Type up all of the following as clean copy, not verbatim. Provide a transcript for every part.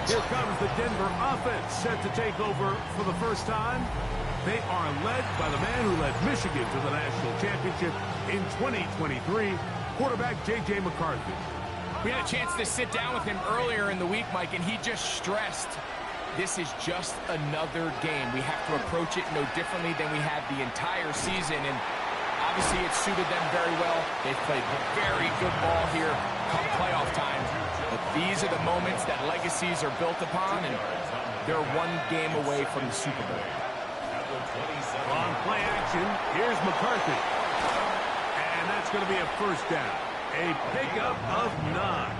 Here comes the Denver offense set to take over for the first time. They are led by the man who led Michigan to the national championship in 2023, quarterback J.J. McCarthy. We had a chance to sit down with him earlier in the week, Mike, and he just stressed this is just another game. We have to approach it no differently than we have the entire season, and obviously it suited them very well. They've played very good ball here come playoff time, but these are the moments that legacies are built upon, and they're one game away from the Super Bowl. On play action, here's McCarthy. And that's going to be a first down. A pickup of 9.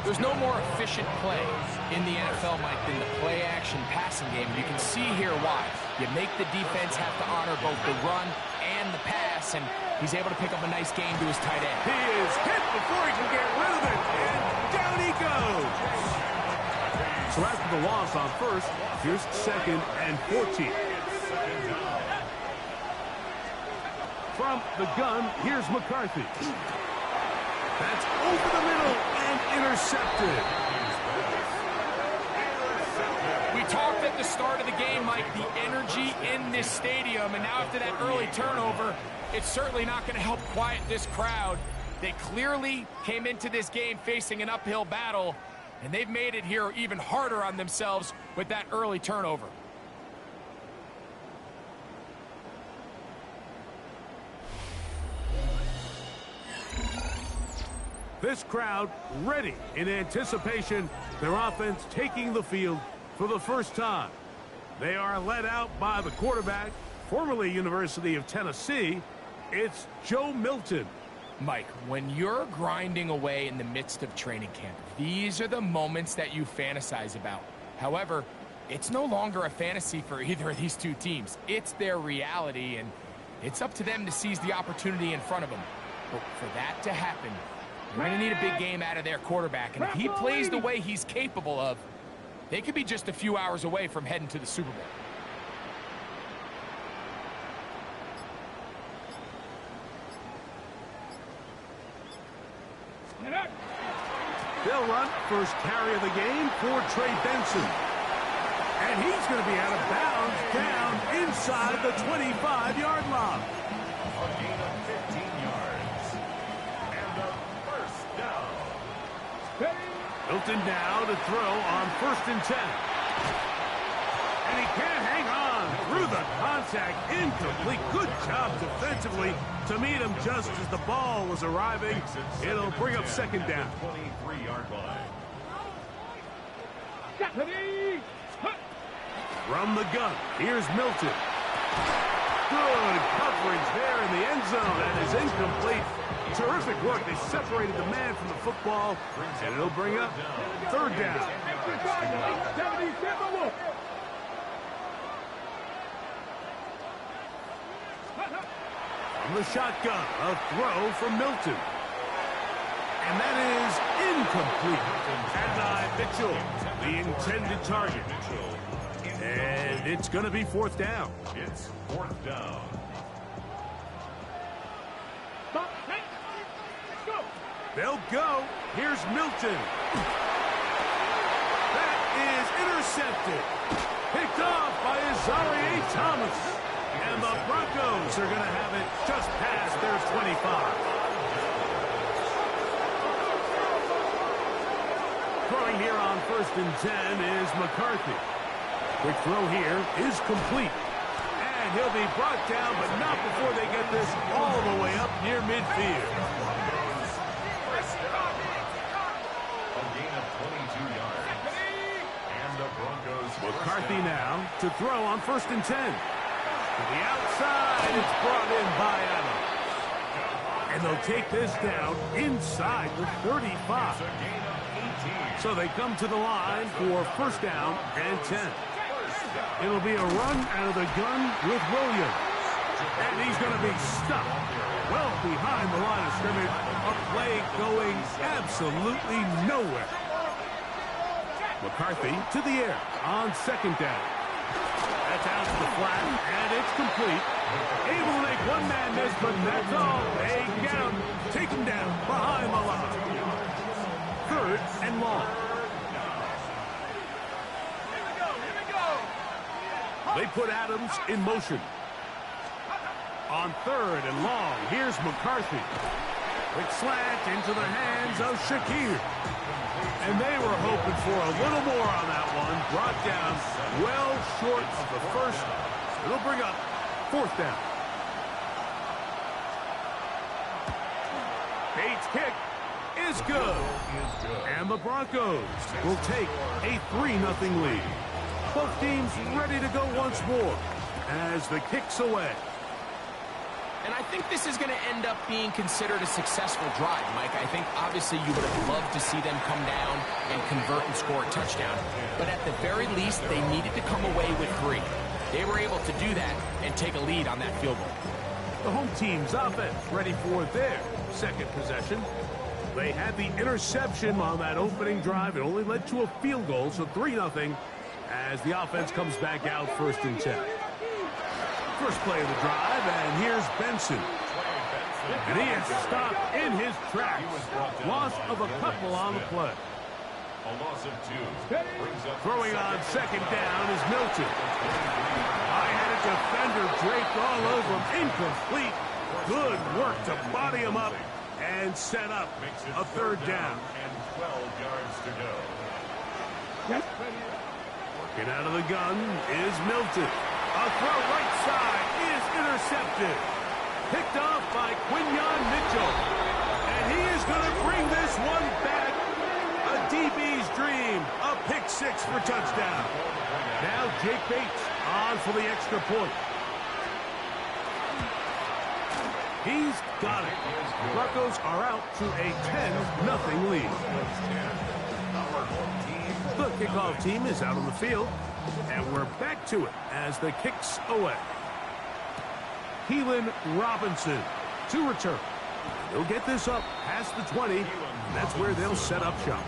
There's no more efficient play in the NFL, Mike, than the play-action passing game. You can see here why. You make the defense have to honor both the run and the pass, and he's able to pick up a nice gain to his tight end. He is hit before he can get rid of it, and down he goes. So after the loss on first, here's 2nd and 14. From the gun, here's McCarthy. That's over the middle and intercepted. We talked at the start of the game, Mike, the energy in this stadium, and now after that early turnover, it's certainly not going to help quiet this crowd. They clearly came into this game facing an uphill battle, and they've made it here even harder on themselves with that early turnover. This crowd ready in anticipation, their offense taking the field for the first time. They are led out by the quarterback, formerly University of Tennessee. It's Joe Milton. Mike, when you're grinding away in the midst of training camp, these are the moments that you fantasize about. However, it's no longer a fantasy for either of these two teams. It's their reality, and it's up to them to seize the opportunity in front of them. But for that to happen, you're going to need a big game out of their quarterback, and if he plays the way he's capable of, they could be just a few hours away from heading to the Super Bowl. They'll run first carry of the game for Trey Benson. And he's going to be out of bounds down inside the 25-yard line. A gain of 15 yards. And a first down. Milton now to throw on 1st and 10. And he can't hang on through the contact. Incomplete. Good job defensively to meet him just as the ball was arriving. It'll bring up 2nd down. 23-yard line. From the gun, here's Milton. Good coverage there in the end zone. That is incomplete. Terrific work. They separated the man from the football, and it'll bring up 3rd down. From the shotgun, a throw from Milton. And that is incomplete. Adonai Mitchell, the intended target. And it's going to be 4th down. It's 4th down. They'll go. Here's Milton. That is intercepted. Picked off by Azareye'h Thomas. And the Broncos are going to have it just past their 25. Throwing here on 1st and 10 is McCarthy. Quick throw here is complete. And he'll be brought down, but not before they get this all the way up near midfield. A gain of 22 yards. And the Broncos. McCarthy now to throw on 1st and 10. To the outside, it's brought in by Averon. And they'll take this down inside the 35. So they come to the line for 1st down and 10. It'll be a run out of the gun with Williams. And he's going to be stuck well behind the line of scrimmage. A play going absolutely nowhere. McCarthy to the air on 2nd down. That's out to the flat, and it's complete. Able to make one man miss, but that's all. They get him. Take him down behind the line. 3rd and long. They put Adams in motion. On 3rd and long, here's McCarthy. Quick slant into the hands of Shakir. And they were hoping for a little more on that one. Brought down well short of the first. It'll bring up 4th down. Bates' kick is good. And the Broncos will take a 3-0 lead. Both teams ready to go once more as the kick's away. And I think this is going to end up being considered a successful drive, Mike. I think obviously you would have loved to see them come down and convert and score a touchdown. But at the very least, they needed to come away with 3. They were able to do that and take a lead on that field goal. The home team's offense ready for their second possession. They had the interception on that opening drive. It only led to a field goal, so 3-0 as the offense comes back out 1st and 10. First play of the drive, and here's Benson. And he is stopped in his tracks. Loss of a couple on the play. A loss of 2. Throwing on 2nd down is Milton. High-headed defender draped all over him. Incomplete. Good work to body him up and set up a 3rd down. And 12 yards to go. Working out of the gun is Milton. A throw right side is intercepted. Picked off by Quinyon Mitchell. And he is going to bring this one back. A DB's dream. A pick 6 for touchdown. Now Jake Bates on for the extra point. He's got it. Broncos are out to a 10-0 lead. The kickoff team is out on the field. And we're back to it as the kick's away. Keelan Robinson to return. They'll get this up past the 20. And that's where they'll set up shop.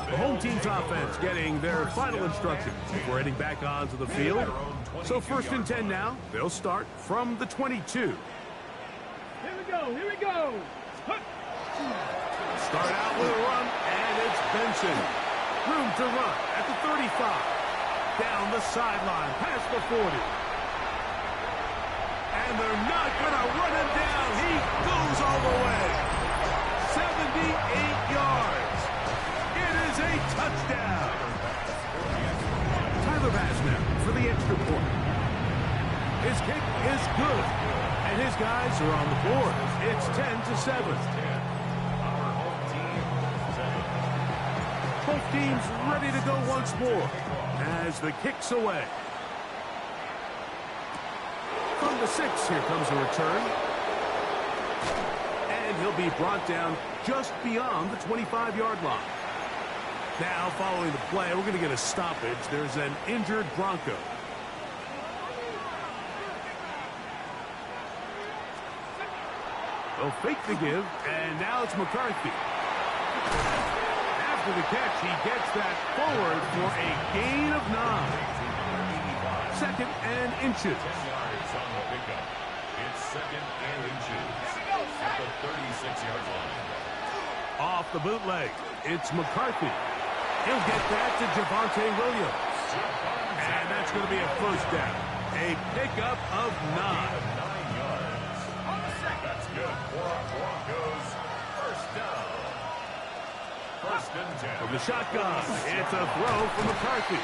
The home team's offense getting their final instructions before heading back onto the field. So 1st and 10 now. They'll start from the 22. Here we go. Here we go. Start out with a run, and it's Benson. Room to run at the 35. Down the sideline, past the 40. And they're not going to run him down. He goes all the way. 78 yards. It is a touchdown. Tyler Bass now for the extra point. His kick is good. And his guys are on the board. It's 10-7. Both teams ready to go once more as the kick's away. From the 6, here comes a return. And he'll be brought down just beyond the 25-yard line. Now, following the play, we're going to get a stoppage. There's an injured Bronco. They'll fake the give, and now it's McCarthy. After the catch, he gets that forward for a gain of 9. 2nd and inches. 10 yards on the pickup. It's 2nd and inches at the 36-yard line. Off the bootleg, it's McCarthy. He'll get that to Javonte Williams. And that's going to be a 1st down. A pickup of 9. 9 yards. That's good for Broncos. 1st down. 1st and 10. From the shotgun, it's a throw from McCarthy.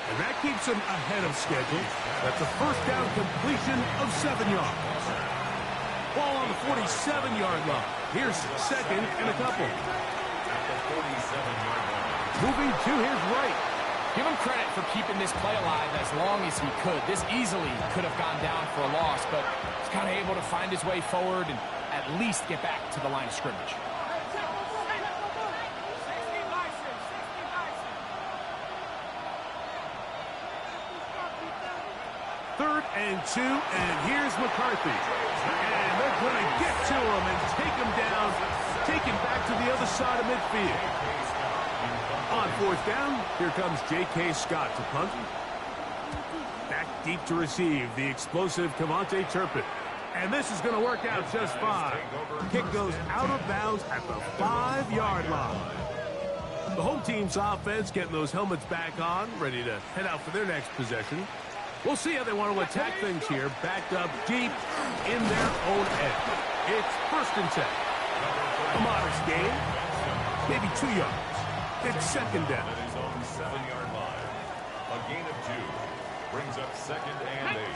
And that keeps him ahead of schedule. That's a 1st down completion of 7 yards. Ball on the 47-yard line. Here's 2nd and a couple. At the 47-yard line. Moving to his right. Give him credit for keeping this play alive as long as he could. This easily could have gone down for a loss, but he's kind of able to find his way forward and at least get back to the line of scrimmage. 3rd and 2, and here's McCarthy. And they're going to get to him and take him down, take him back to the other side of midfield. On 4th down, here comes J.K. Scott to punt. Back deep to receive the explosive Cavante Turpin. And this is going to work out just fine. Kick goes out of bounds at the 5-yard line. The home team's offense getting those helmets back on, ready to head out for their next possession. We'll see how they want to attack things here, backed up deep in their own end. It's 1st and 10. A modest gain, maybe 2 yards. It's 2nd down. That is on the 7-yard line. A gain of 2 brings up 2nd and 8.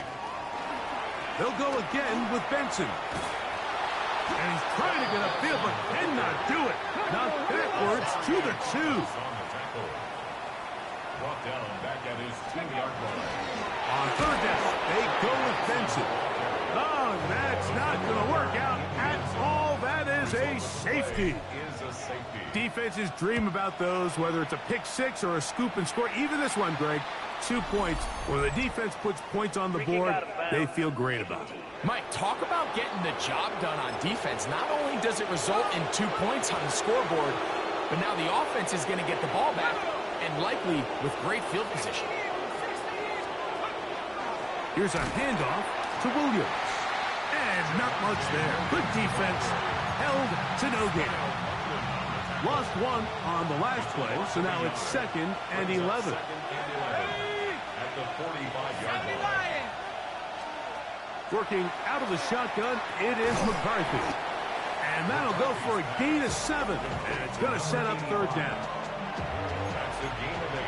They'll go again with Benson. And he's trying to get upfield, but cannot do it. Knocked backwards to the 2. On the tackle. Brought down back at his 2-yard line. On 3rd down, they go with Benson. Oh, that's not going to work out at all. That is a safety. Is a safety. Defenses dream about those, whether it's a pick 6 or a scoop and score. Even this one, Greg, 2 points. When the defense puts points on the board, they feel great about it. Mike, talk about getting the job done on defense. Not only does it result in 2 points on the scoreboard, but now the offense is going to get the ball back, and likely with great field position. Here's a handoff to Williams. And not much there. Good defense. Held to no gain. Lost 1 on the last play, so now it's 2nd and 11. At the 45-yard line. Working out of the shotgun, it is McCarthy. And that'll go for a gain of 7. And it's going to set up 3rd down. That's a gain of 8.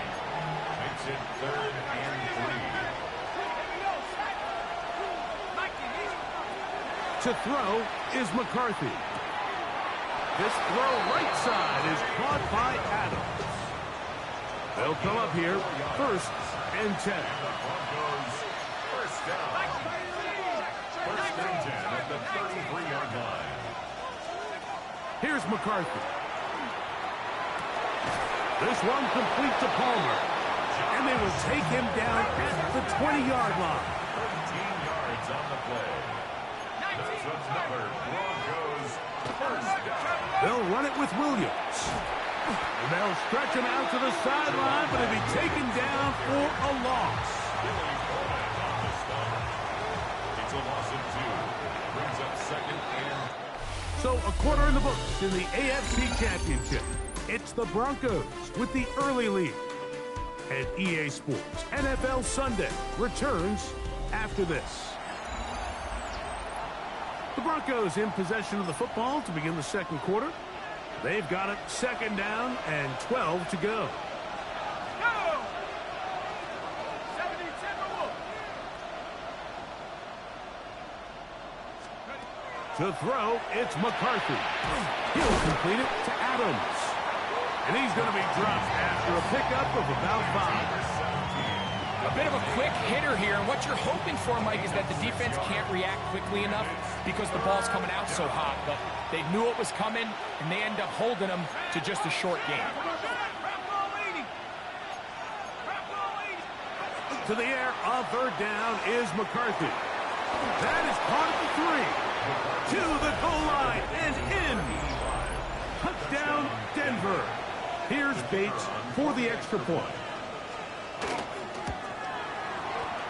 Makes it 3rd and 3. To throw is McCarthy. This throw right side is caught by Adams. They'll come up here, 1st and 10. Broncos first down. 1st and 10 at the 33-yard line. Here's McCarthy. This one complete to Palmer. And they will take him down at the 20-yard line. 13 yards on the play. That's another Broncos first down. They'll run it with Williams. And they'll stretch him out to the sideline, but he'll be taken down for a loss. Billy Coleman on the stop. It's a loss of 2. Brings up 2nd and... So a quarter in the books in the AFC Championship. It's the Broncos with the early lead. And EA Sports NFL Sunday returns after this. The Broncos in possession of the football to begin the 2nd quarter. They've got it 2nd down and 12 to go. To throw, it's McCarthy. He'll complete it to Adams. And he's going to be dropped after a pickup of about 5. A bit of a quick hitter here, and what you're hoping for, Mike, is that the defense can't react quickly enough because the ball's coming out so hot. But they knew it was coming, and they end up holding them to just a short game. To the air on 3rd down is McCarthy. That is caught at the 3. To the goal line and in. Touchdown, Denver. Here's Bates for the extra point.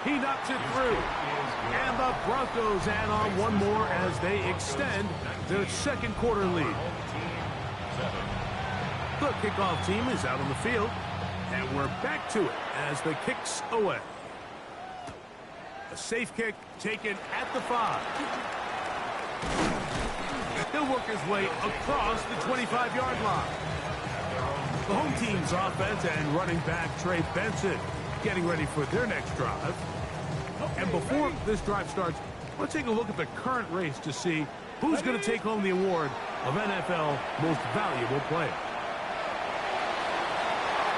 He knocks it through. And the Broncos add on 1 more as they extend their 2nd quarter lead. The kickoff team is out on the field. And we're back to it as the kick's away. A safe kick taken at the 5. He'll work his way across the 25-yard line. The home team's offense and running back Trey Benson getting ready for their next drive. And before this drive starts, let's take a look at the current race to see who's going to take home the award of NFL Most Valuable Player.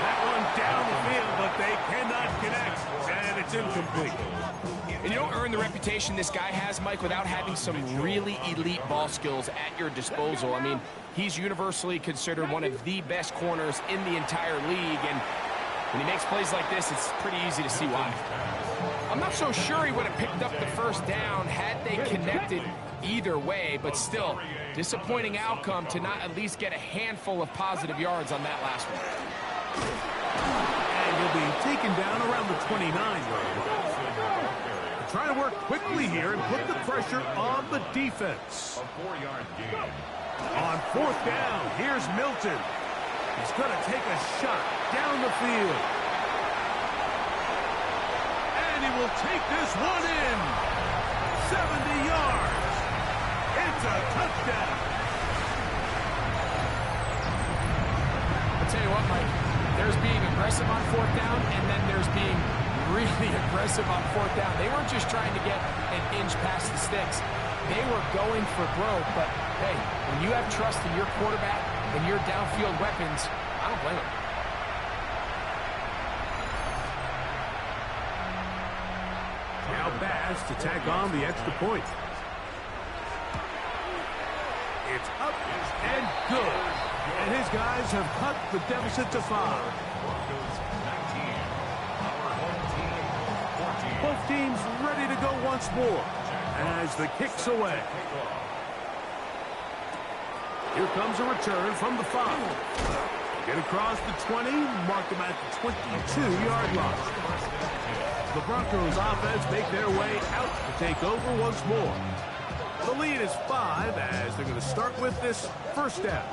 That one down the field, but they cannot connect, and it's incomplete. And you don't earn the reputation this guy has, Mike, without having some really elite ball skills at your disposal. I mean, he's universally considered one of the best corners in the entire league, and when he makes plays like this, it's pretty easy to see why. I'm not so sure he would have picked up the 1st down had they connected either way, but still, disappointing outcome to not at least get a handful of positive yards on that last one. And he'll be taken down around the 29-yard line. Trying to work quickly here and put the pressure on the defense. A 4-yard gain. On 4th down, here's Milton. He's going to take a shot down the field. And he will take this one in. 70 yards. It's a touchdown. I'll tell you what, Mike. There's being aggressive on fourth down, and then there's being really aggressive on fourth down. They weren't just trying to get an inch past the sticks. They were going for broke, but hey, when you have trust in your quarterback and your downfield weapons, I don't blame them. Now Bass to tack on the extra point. It's up and good. And his guys have cut the deficit to 5. Both teams ready to go once more as the kick's away. Here comes a return from the 5. Get across the 20, mark them at the 22-yard line. The Broncos offense make their way out to take over once more. The lead is 5 as they're going to start with this first down.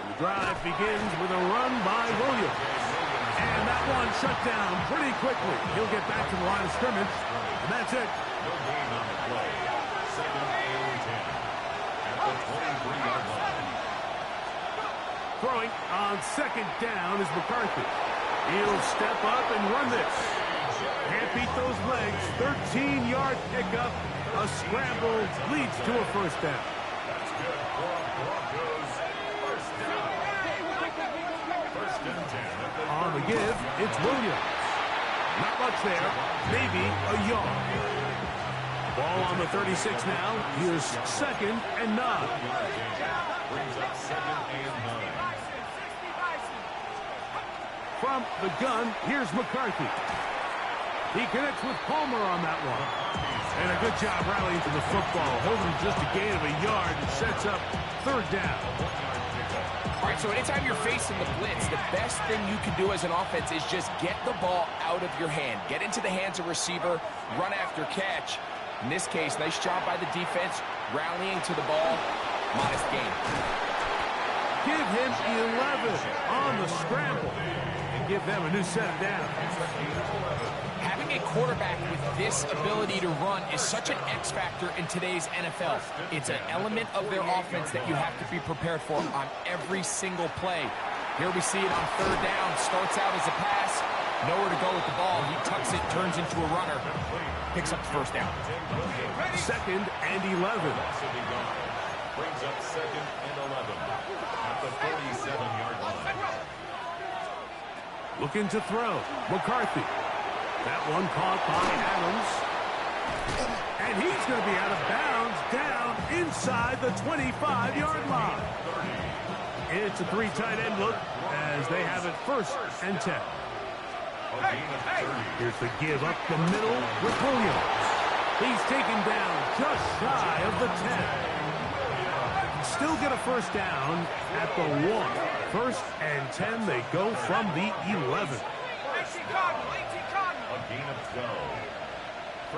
The drive begins with a run by Williams. And that one shut down pretty quickly. He'll get back to the line of scrimmage, and that's it. No gain on the play. 2nd and 10 at the 23-yard line. Throwing on 2nd down is McCarthy. He'll step up and run this. Can't beat those legs. 13-yard pickup. A scramble leads to a first down. That's good for Broncos. First down. 1st and 10 at the On the give, it's Williams. Not much there. Maybe a yard. Ball on the 36 now. Here's 2nd and 9. brings up 2nd and 9. From the gun, here's McCarthy. He connects with Palmer on that one. And a good job rallying to the football, holding just a gain of a yard and sets up 3rd down. All right, so anytime you're facing the blitz, the best thing you can do as an offense is just get the ball out of your hand. Get into the hands of receiver, run after catch. In this case, nice job by the defense, rallying to the ball. Modest gain. Give him 11 on the scramble and give them a new set of downs. Having a quarterback with this ability to run is such an X factor in today's NFL. It's an element of their offense that you have to be prepared for on every single play. Here we see it on 3rd down. Starts out as a pass. Nowhere to go with the ball. He tucks it, turns into a runner. Picks up the 1st down. 2nd and 11. Brings up 2nd and 11 at the 37-yard line. Looking to throw. McCarthy. That one caught by Adams. And he's going to be out of bounds down inside the 25-yard line. It's a 3 tight end look as they have it 1st and 10. Here's the give up the middle with Williams. He's taken down just shy of the 10. Still get a 1st down at the 1. 1st and 10, they go from the 11. A gain of 12.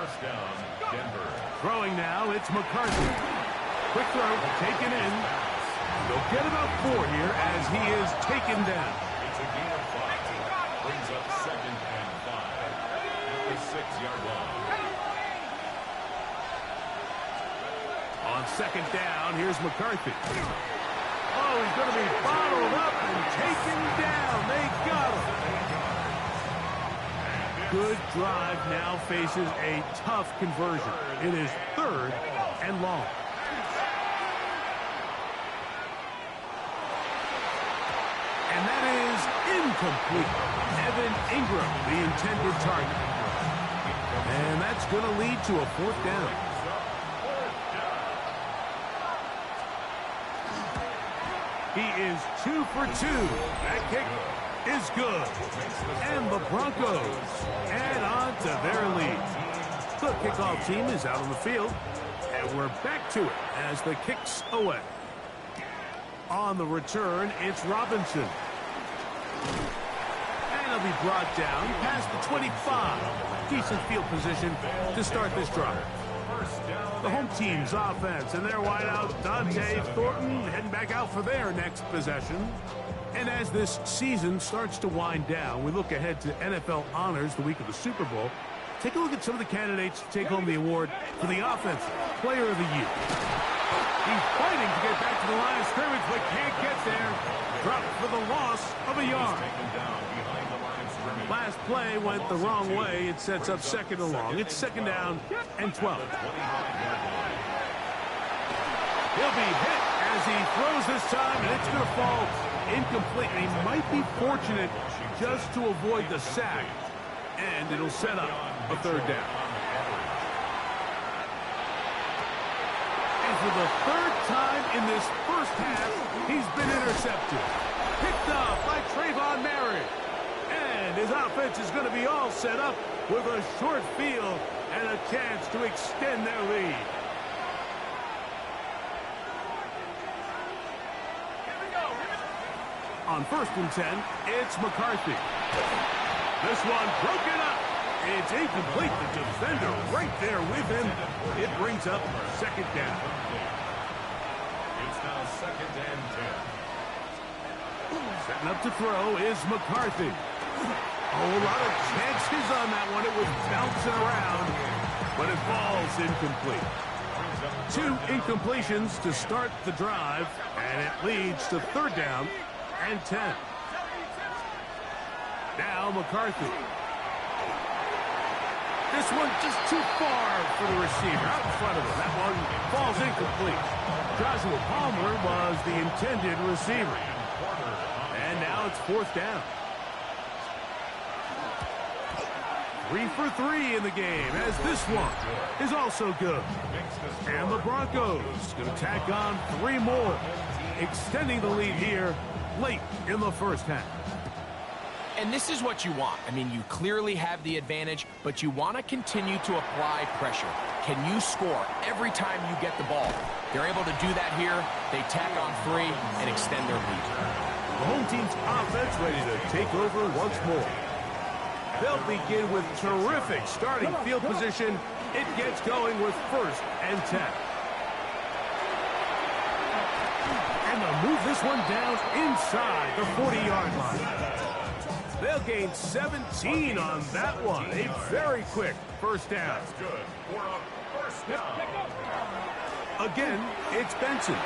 1st down, Denver. Throwing now, it's McCarthy. Quick throw, taken in. They'll get about 4 here as he is taken down. It's a gain of 5. Brings up 2nd and 5 at the 6-yard line. On 2nd down, here's McCarthy. Oh, he's going to be bottled up and taken down. They got him. Good drive now faces a tough conversion. It is 3rd and long. And that is incomplete. Evan Ingram, the intended target. And that's going to lead to a 4th down. He is 2 for 2. That kick is good. And the Broncos add on to their lead. The kickoff team is out on the field. And we're back to it as the kick's away. On the return, it's Robinson. And he'll be brought down past the 25. decent field position to start this drive. The home team's offense and their wideout, Dante Thornton, heading back out for their next possession. And as this season starts to wind down, we look ahead to NFL honors the week of the Super Bowl. Take a look at some of the candidates to take home the award for the Offensive Player of the Year. He's fighting to get back to the line of scrimmage, but can't get there. Dropped for the loss of a yard. Last play went the wrong way. It sets up second and long. It's second down and 12. He'll be hit as he throws this time, and it's going to fall incomplete. And he might be fortunate just to avoid the sack, and it'll set up a third down. And for the third time in this first half, he's been intercepted. Picked up by Trayvon Merritt. And his offense is going to be all set up with a short field and a chance to extend their lead. On 1st and 10, it's McCarthy. This one broken up. It's incomplete. The defender right there with him. It brings up second down. It's now 2nd and 10. Setting up to throw is McCarthy. Oh, a lot of chances on that one. It was bouncing around, but it falls incomplete. 2 incompletions to start the drive, and it leads to third down and 10. Now McCarthy. This one just too far for the receiver. Out in front of him. That one falls incomplete. Joshua Palmer was the intended receiver. And now it's 4th down. 3 for 3 in the game, as this one is also good. And the Broncos going to tack on 3 more, extending the lead here late in the first half. And this is what you want. I mean, you clearly have the advantage, but you want to continue to apply pressure. Can you score every time you get the ball? They're able to do that here. They tack on 3 and extend their lead. The home team's offense ready to take over once more. They'll begin with terrific starting field position. It gets going with 1st and 10. And they'll move this one down inside the 40-yard line. They'll gain 17 on that one. A very quick first down. That's good for a first down. Again, it's Benson.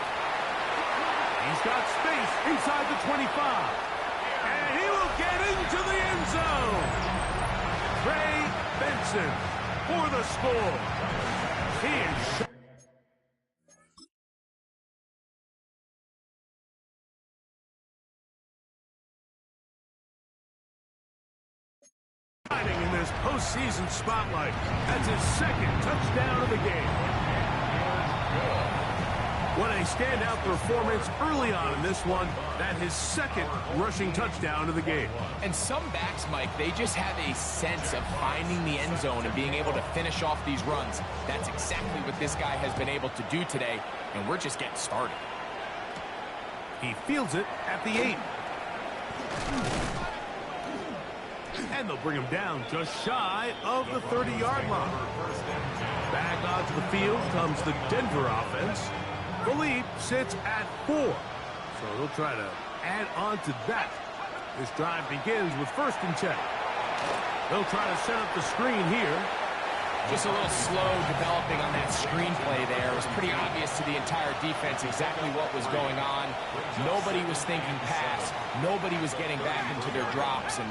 He's got space inside the 25. And he will get into the end zone. Trey Benson for the score. He is shining in this postseason spotlight. That's his 2nd touchdown of the game. What a standout performance early on in this one. That his 2nd rushing touchdown of the game. And some backs, Mike, they just have a sense of finding the end zone and being able to finish off these runs. That's exactly what this guy has been able to do today, and we're just getting started. He fields it at the 8. And they'll bring him down just shy of the 30-yard line. Back onto the field comes the Denver offense. The lead sits at 4. So they'll try to add on to that. This drive begins with 1st and 10. They'll try to set up the screen here. Just a little slow developing on that screenplay there. It was pretty obvious to the entire defense exactly what was going on. Nobody was thinking pass. Nobody was getting back into their drops, and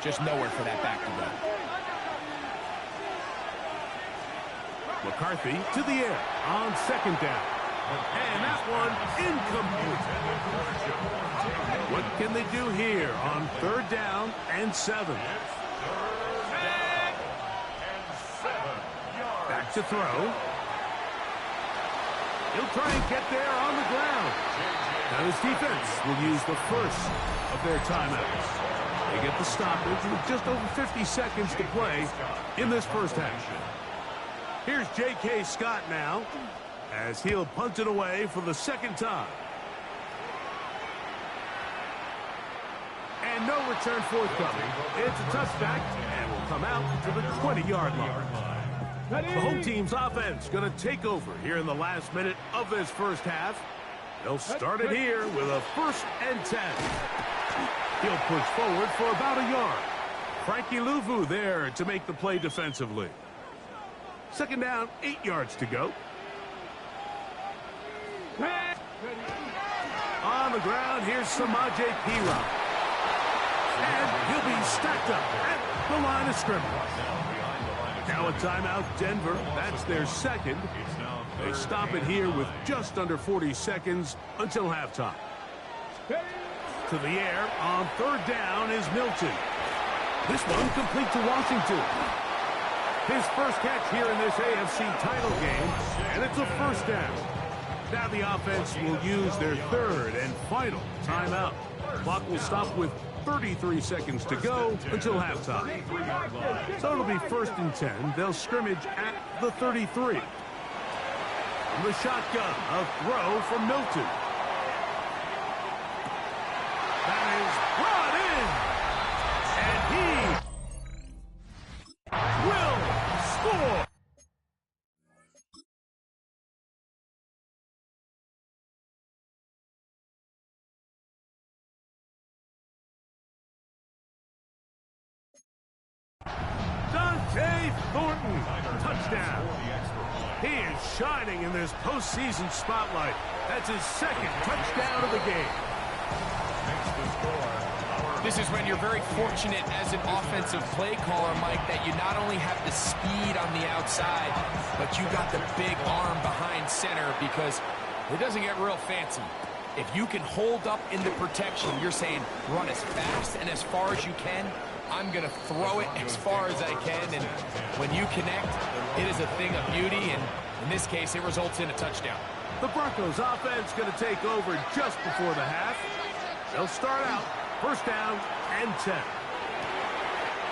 just nowhere for that back to go. McCarthy to the air on 2nd down. And that one incomplete. What can they do here on 3rd down and 7? Back to throw. He'll try and get there on the ground. Now his defense will use the first of their timeouts. They get the stoppage with just over 50 seconds to play in this first half. Here's J.K. Scott now, as he'll punt it away for the 2nd time. And no return forthcoming. It's a touchback, and we'll come out to the 20-yard line. Ready? The home team's offense going to take over here in the last minute of this first half. They'll start it here with a 1st and 10. He'll push forward for about a yard. Frankie Louvu there to make the play defensively. 2nd down, 8 yards to go. On the ground, here's Samaje Pira. And he'll be stacked up at the line of scrimmage. Now a timeout, Denver. That's their 2nd. They stop it here with just under 40 seconds until halftime. To the air on 3rd down is Milton. This one complete to Washington. His first catch here in this AFC title game, and it's a 1st down. Now the offense will use their 3rd and final timeout. Clock will stop with 33 seconds to go until halftime. So it'll be 1st and 10. They'll scrimmage at the 33. From the shotgun, a throw from Milton. That is brought in. And he will score. Dante Thornton, touchdown. He is shining in this postseason spotlight. That's his 2nd touchdown of the game. This is when you're very fortunate as an offensive play caller, Mike, that you not only have the speed on the outside, but you got the big arm behind center, because it doesn't get real fancy. If you can hold up in the protection, you're saying run as fast and as far as you can. I'm going to throw it as far as I can, and when you connect, it is a thing of beauty, and in this case, it results in a touchdown. The Broncos offense going to take over just before the half. They'll start out 1st down and 10.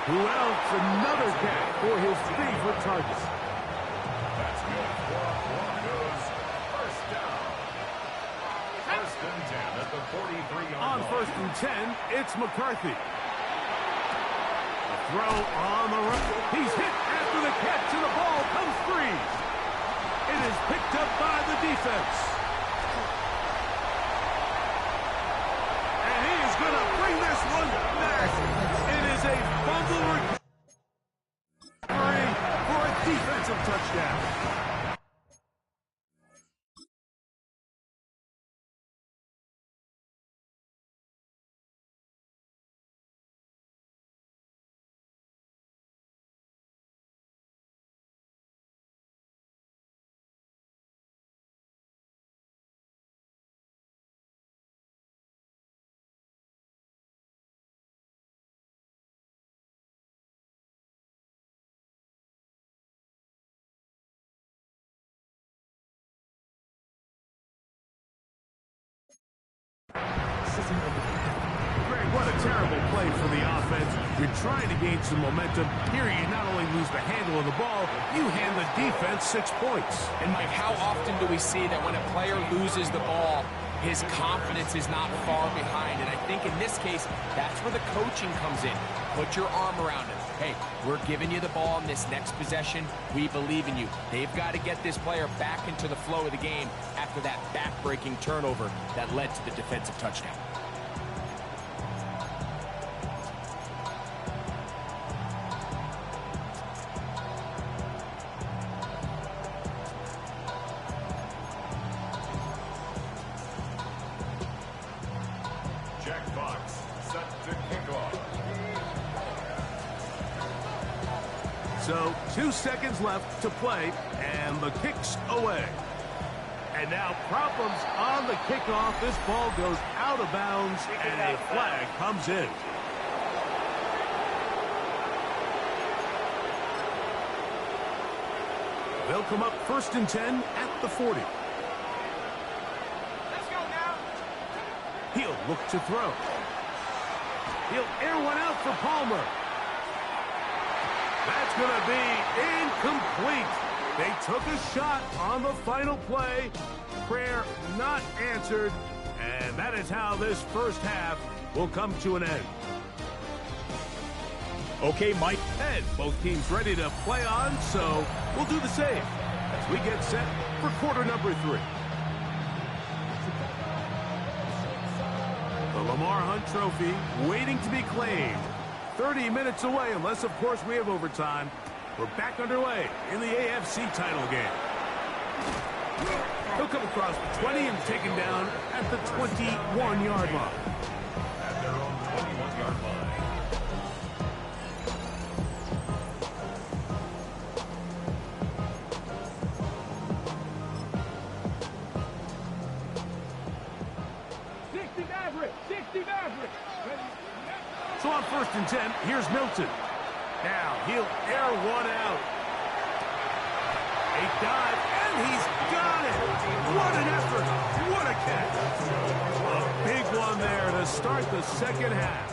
Who else? Another catch for his favorite target. That's good for Broncos. 1st down. 1st and 10 at the 43-yard line. On 1st and 10, it's McCarthy. Throw on the run. He's hit after the catch, and the ball comes free. It is picked up by the defense. And he is going to bring this one back. It is a fumble recovery for a defensive touchdown. Greg, what a terrible play for the offense. You're trying to gain some momentum. Here you not only lose the handle of the ball, you hand the defense 6 points. And Mike, how often do we see that when a player loses the ball, his confidence is not far behind? And I think in this case, that's where the coaching comes in. Put your arm around him. Hey, we're giving you the ball in this next possession. We believe in you. They've got to get this player back into the flow of the game after that back-breaking turnover that led to the defensive touchdown. So 2 seconds left to play, and the kick's away. And now problems on the kickoff. This ball goes out of bounds, and a flag comes in. They'll come up 1st and 10 at the 40. Let's go now. He'll look to throw. He'll air one out for Palmer. That's going to be incomplete. They took a shot on the final play. Prayer not answered. And that is how this first half will come to an end. Okay, Mike. And both teams ready to play on, so we'll do the same as we get set for quarter number 3. The Lamar Hunt Trophy waiting to be claimed. 30 minutes away, unless, of course, we have overtime. We're back underway in the AFC title game. He'll come across the 20 and taken down at the 21-yard line. At their own 21-yard line. So on 1st and 10, here's Milton. Now he'll air one out. A dive, and he's got it. What an effort. What a catch. A big one there to start the second half.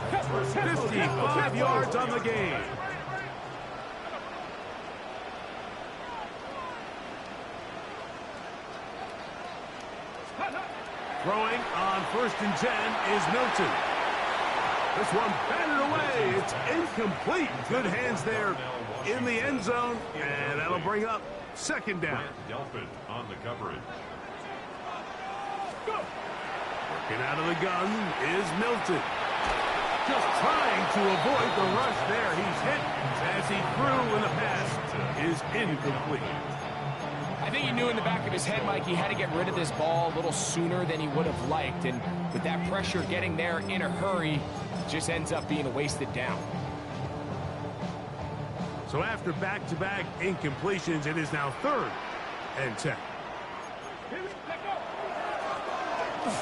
55 yards on the game. Throwing on 1st and 10 is Milton. This one batted away. It's incomplete. Good hands there in the end zone, and that'll bring up 2nd down. Delphin on the coverage. Working out of the gun is Milton. Just trying to avoid the rush there. He's hit as he threw, and the pass is incomplete. I think he knew in the back of his head, Mike, he had to get rid of this ball a little sooner than he would have liked. And with that pressure getting there in a hurry, just ends up being a wasted down. So after back-to-back incompletions, it is now 3rd and 10.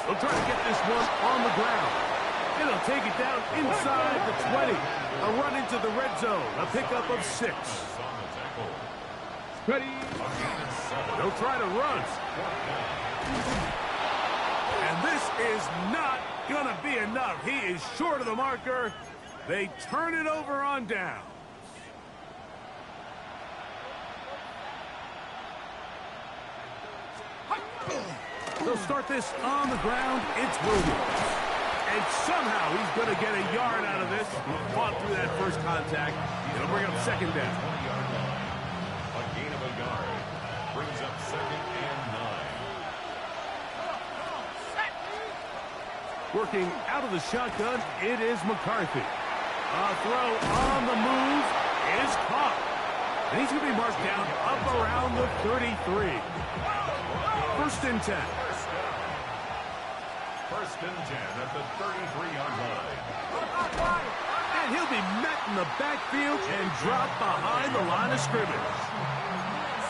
They'll try to get this one on the ground. And they'll take it down inside the 20. A run into the red zone. A pickup of 6. Ready. They'll try to run. And this is not going to be enough. He is short of the marker. They turn it over on down. They'll start this on the ground. It's Williams. And somehow he's going to get a yard out of this. He fought through that first contact. It'll bring up 2nd down. A gain of a yard. Brings up 2nd and 9. Working out of the shotgun, it is McCarthy. A throw on the move is caught. And he's going to be marked down up around the 33. 1st and 10. 1st and 10 at the 33-yard line. And he'll be met in the backfield and dropped behind the line of scrimmage.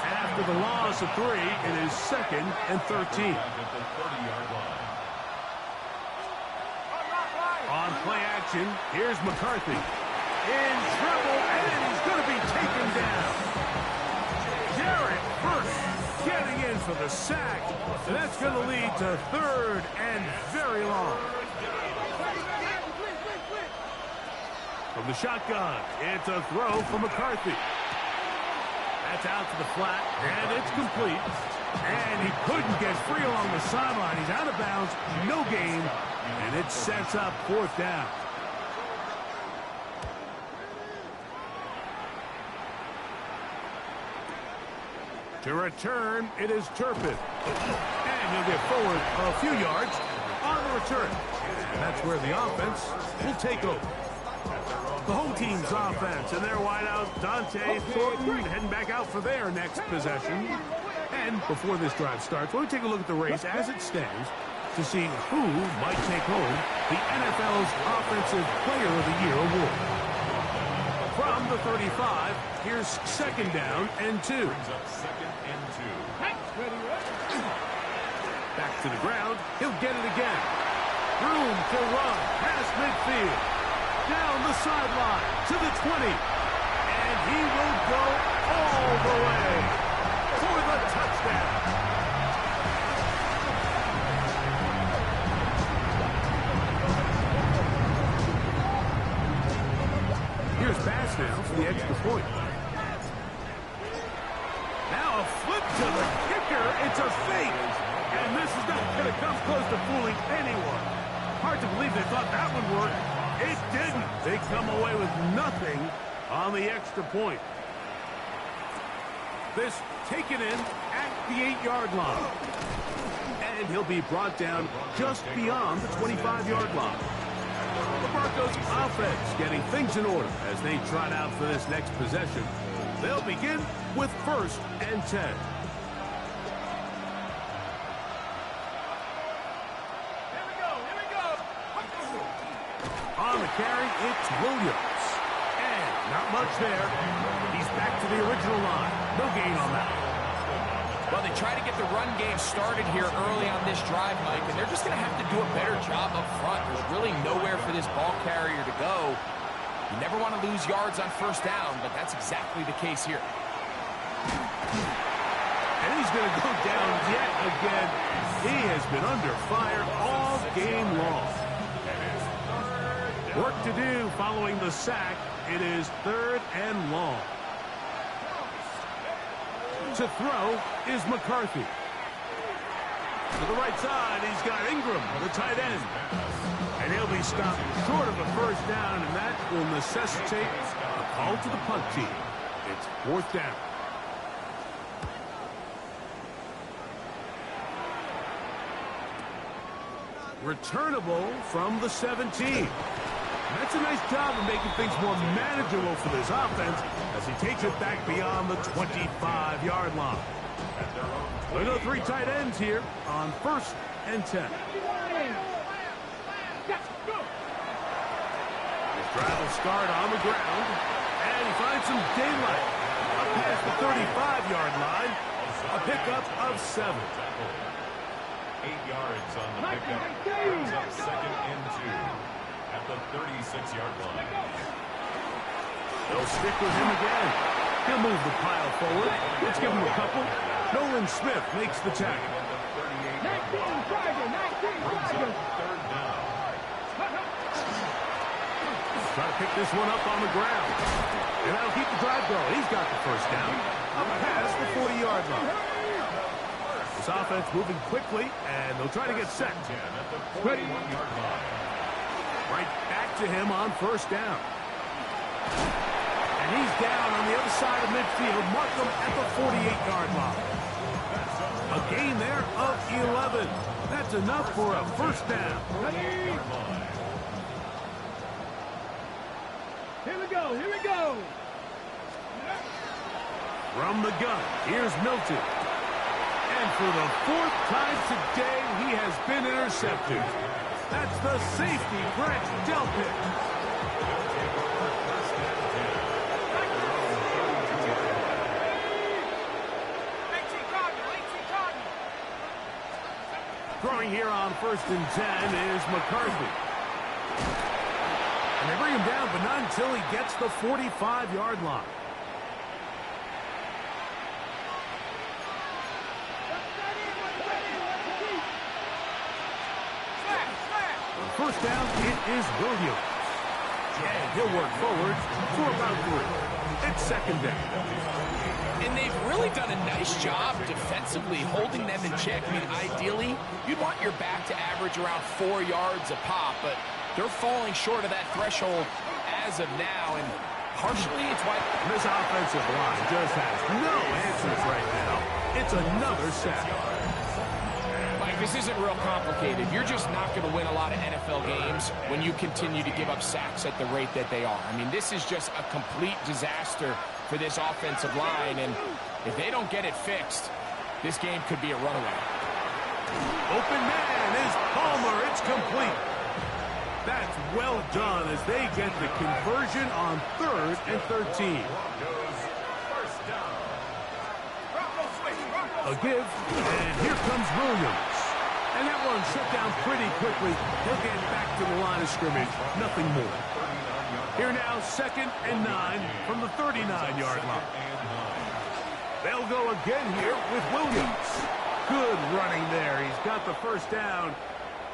After the loss of 3, it is 2nd and 13. At the 30-yard line. On play action, here's McCarthy. In trouble, and he's going to be taken down. Garrett first getting in for the sack. And that's going to lead to 3rd and very long. From the shotgun, it's a throw for McCarthy. That's out to the flat, and it's complete. And he couldn't get free along the sideline. He's out of bounds, no gain, and it sets up 4th down. To return, it is Turpin. And he'll get forward a few yards on the return. And that's where the offense will take over. The home team's offense and their wideout, Dante Thornton, heading back out for their next possession. And before this drive starts, we'll take a look at the race as it stands to see who might take home the NFL's Offensive Player of the Year award. From the 35, here's 2nd down and 2. Brings up 2nd and 2. Back to the ground. He'll get it again. Room to run past midfield. Down the sideline to the 20. And he will go all the way for the touchdown. Here's pass now for the extra point. Now a flip to the kicker. It's a fake. And this is not going to come close to fooling anyone. Hard to believe they thought that would work. It didn't. They come away with nothing on the extra point. This taken in at the 8-yard line. And he'll be brought down just beyond the 25-yard line. The Broncos offense getting things in order as they trot out for this next possession. They'll begin with 1st and 10. On the carry, it's Williams. And not much there. He's back to the original line. No gain on that. Well, they try to get the run game started here early on this drive, Mike, and they're just going to have to do a better job up front. There's really nowhere for this ball carrier to go. You never want to lose yards on 1st down, but that's exactly the case here. And he's going to go down yet again. He has been under fire all game long. Work to do following the sack. It is 3rd and long. To throw is McCarthy. To the right side, he's got Ingram, the tight end. And he'll be stopped short of a 1st down, and that will necessitate a call to the punt team. It's 4th down. Returnable from the 17. That's a nice job of making things more manageable for this offense as he takes it back beyond the 25-yard line. There go 3 tight ends here on 1st and 10. His drive will start on the ground, and he finds some daylight up past the 35-yard line. A pickup of 7. 8 yards on the pickup. Brings up 2nd and 2. At the 36-yard line. They'll stick with him again. He'll move the pile forward. Let's give him a couple. Nolan Smith makes the tackle. 19 Tigers. 3rd down. Try to pick this one up on the ground. And that'll keep the drive going. He's got the 1st down. Up past the 40-yard line. This offense moving quickly, and they'll try to get set. At the 41-yard line. Right back to him on 1st down. And he's down on the other side of midfield. Mark him at the 48-yard line. A gain there of 11. That's enough for a 1st down. Here we go. Here we go. From the gun, here's Milton. And for the 4th time today, he has been intercepted. That's the safety, Brett Delpit. Throwing here on 1st and 10 is McCarthy. And they bring him down, but not until he gets the 45-yard line. On 1st down, it is Williams. And he'll work forward for about 3. It's 2nd down. And they've really done a nice job defensively holding them in check. I mean, ideally, you'd want your back to average around 4 yards a pop, but they're falling short of that threshold as of now, and partially it's why this offensive line just has no answers right now. It's another sack. Mike, this isn't real complicated. You're just not going to win a lot of NFL games when you continue to give up sacks at the rate that they are. I mean, this is just a complete disaster for this offensive line, and if they don't get it fixed, this game could be a runaway. Open man is Palmer. It's complete. That's well done as they get the conversion on 3rd and 13. A give, and here comes Williams. And that one shut down pretty quickly. He'll get back to the line of scrimmage. Nothing more. Here now, 2nd and 9 from the 39-yard line. They'll go again here with Williams. Good running there. He's got the 1st down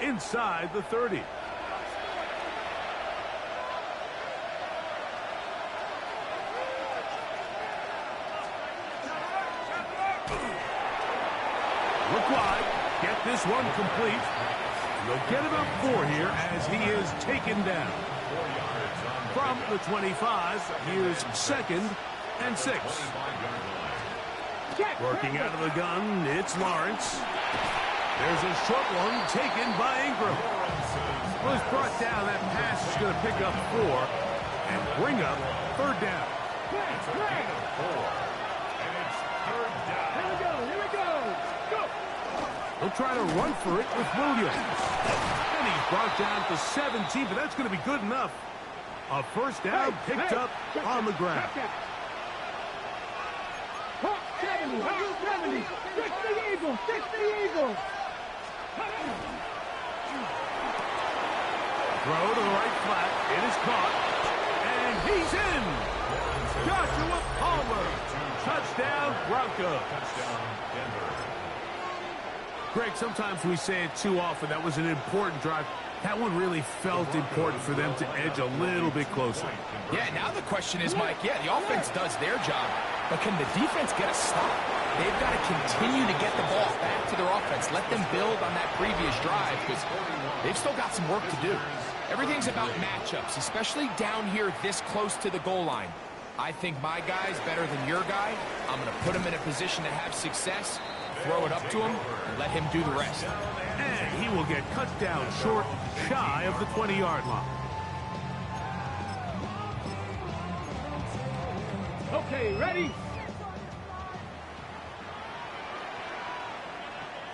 inside the 30. Look wide. Get this one complete. They'll get about 4 here as he is taken down. 4 yards on From the 25, here's 2nd and 6. Working out of the gun, it's Lawrence. There's a short one taken by Ingram. Was brought down. That pass is going to pick up 4 and bring up 3rd down. Here we go. Go. He'll try to run for it with Williams. And he's brought down to 17, but that's going to be good enough. A 1st down picked up on the ground. 70, 70. 60 Eagles, 60 Eagles. Throw to the right flat. It is caught. And he's in. Joshua Palmer. Touchdown, Broncos. Greg, sometimes we say it too often. That was an important drive. That one really felt important for them to edge a little bit closer. Yeah, now the question is, Mike, yeah, the offense does their job, but can the defense get a stop? They've got to continue to get the ball back to their offense. Let them build on that previous drive because they've still got some work to do. Everything's about matchups, especially down here this close to the goal line. I think my guy's better than your guy. I'm going to put him in a position to have success, throw it up to him, and let him do the rest. And he will get cut down short, shy of the 20-yard line. Okay, ready?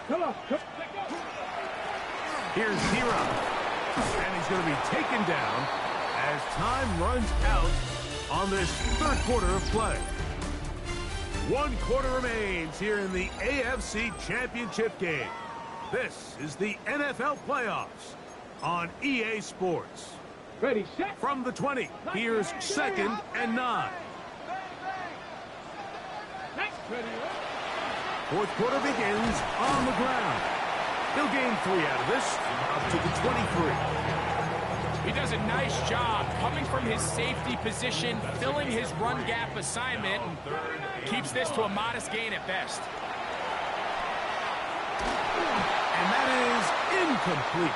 Come on. Here's Averon. And he's going to be taken down as time runs out on this 3rd quarter of play. 1 quarter remains here in the AFC Championship game. This is the NFL playoffs on EA Sports. Ready, set. From the 20, here's 2nd and 9. Ready. 4th quarter begins on the ground. He'll gain 3 out of this, up to the 23. He does a nice job coming from his safety position, filling his run gap assignment, and keeps this to a modest gain at best. And that is incomplete.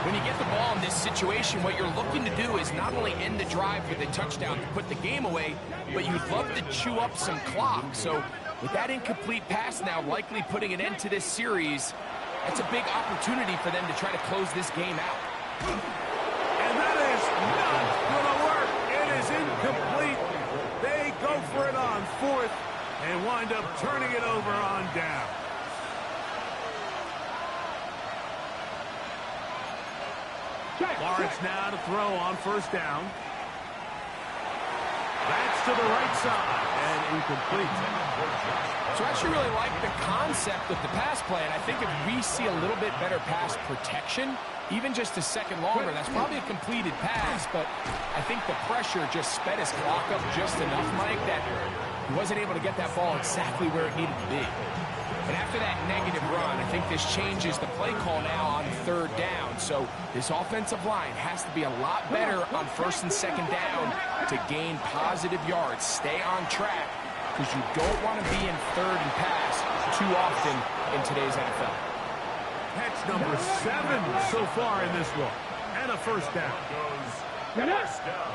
When you get the ball in this situation, what you're looking to do is not only end the drive with a touchdown to put the game away, but you'd love to chew up some clock. So with that incomplete pass now likely putting an end to this series, that's a big opportunity for them to try to close this game out. And that is not going to work. It is incomplete. They go for it on 4th and wind up turning it over on down. Lawrence now to throw on 1st down. That's to the right side and incomplete. So I actually really like the concept of the pass play, and I think if we see a little bit better pass protection, even just a second longer, that's probably a completed pass, but I think the pressure just sped his clock up just enough, Mike, that he wasn't able to get that ball exactly where it needed to be. And after that negative run, I think this changes the play call now on 3rd down. So this offensive line has to be a lot better on 1st and 2nd down to gain positive yards. Stay on track because you don't want to be in 3rd and pass too often in today's NFL. Catch number 7 so far in this one. And a 1st down. First down.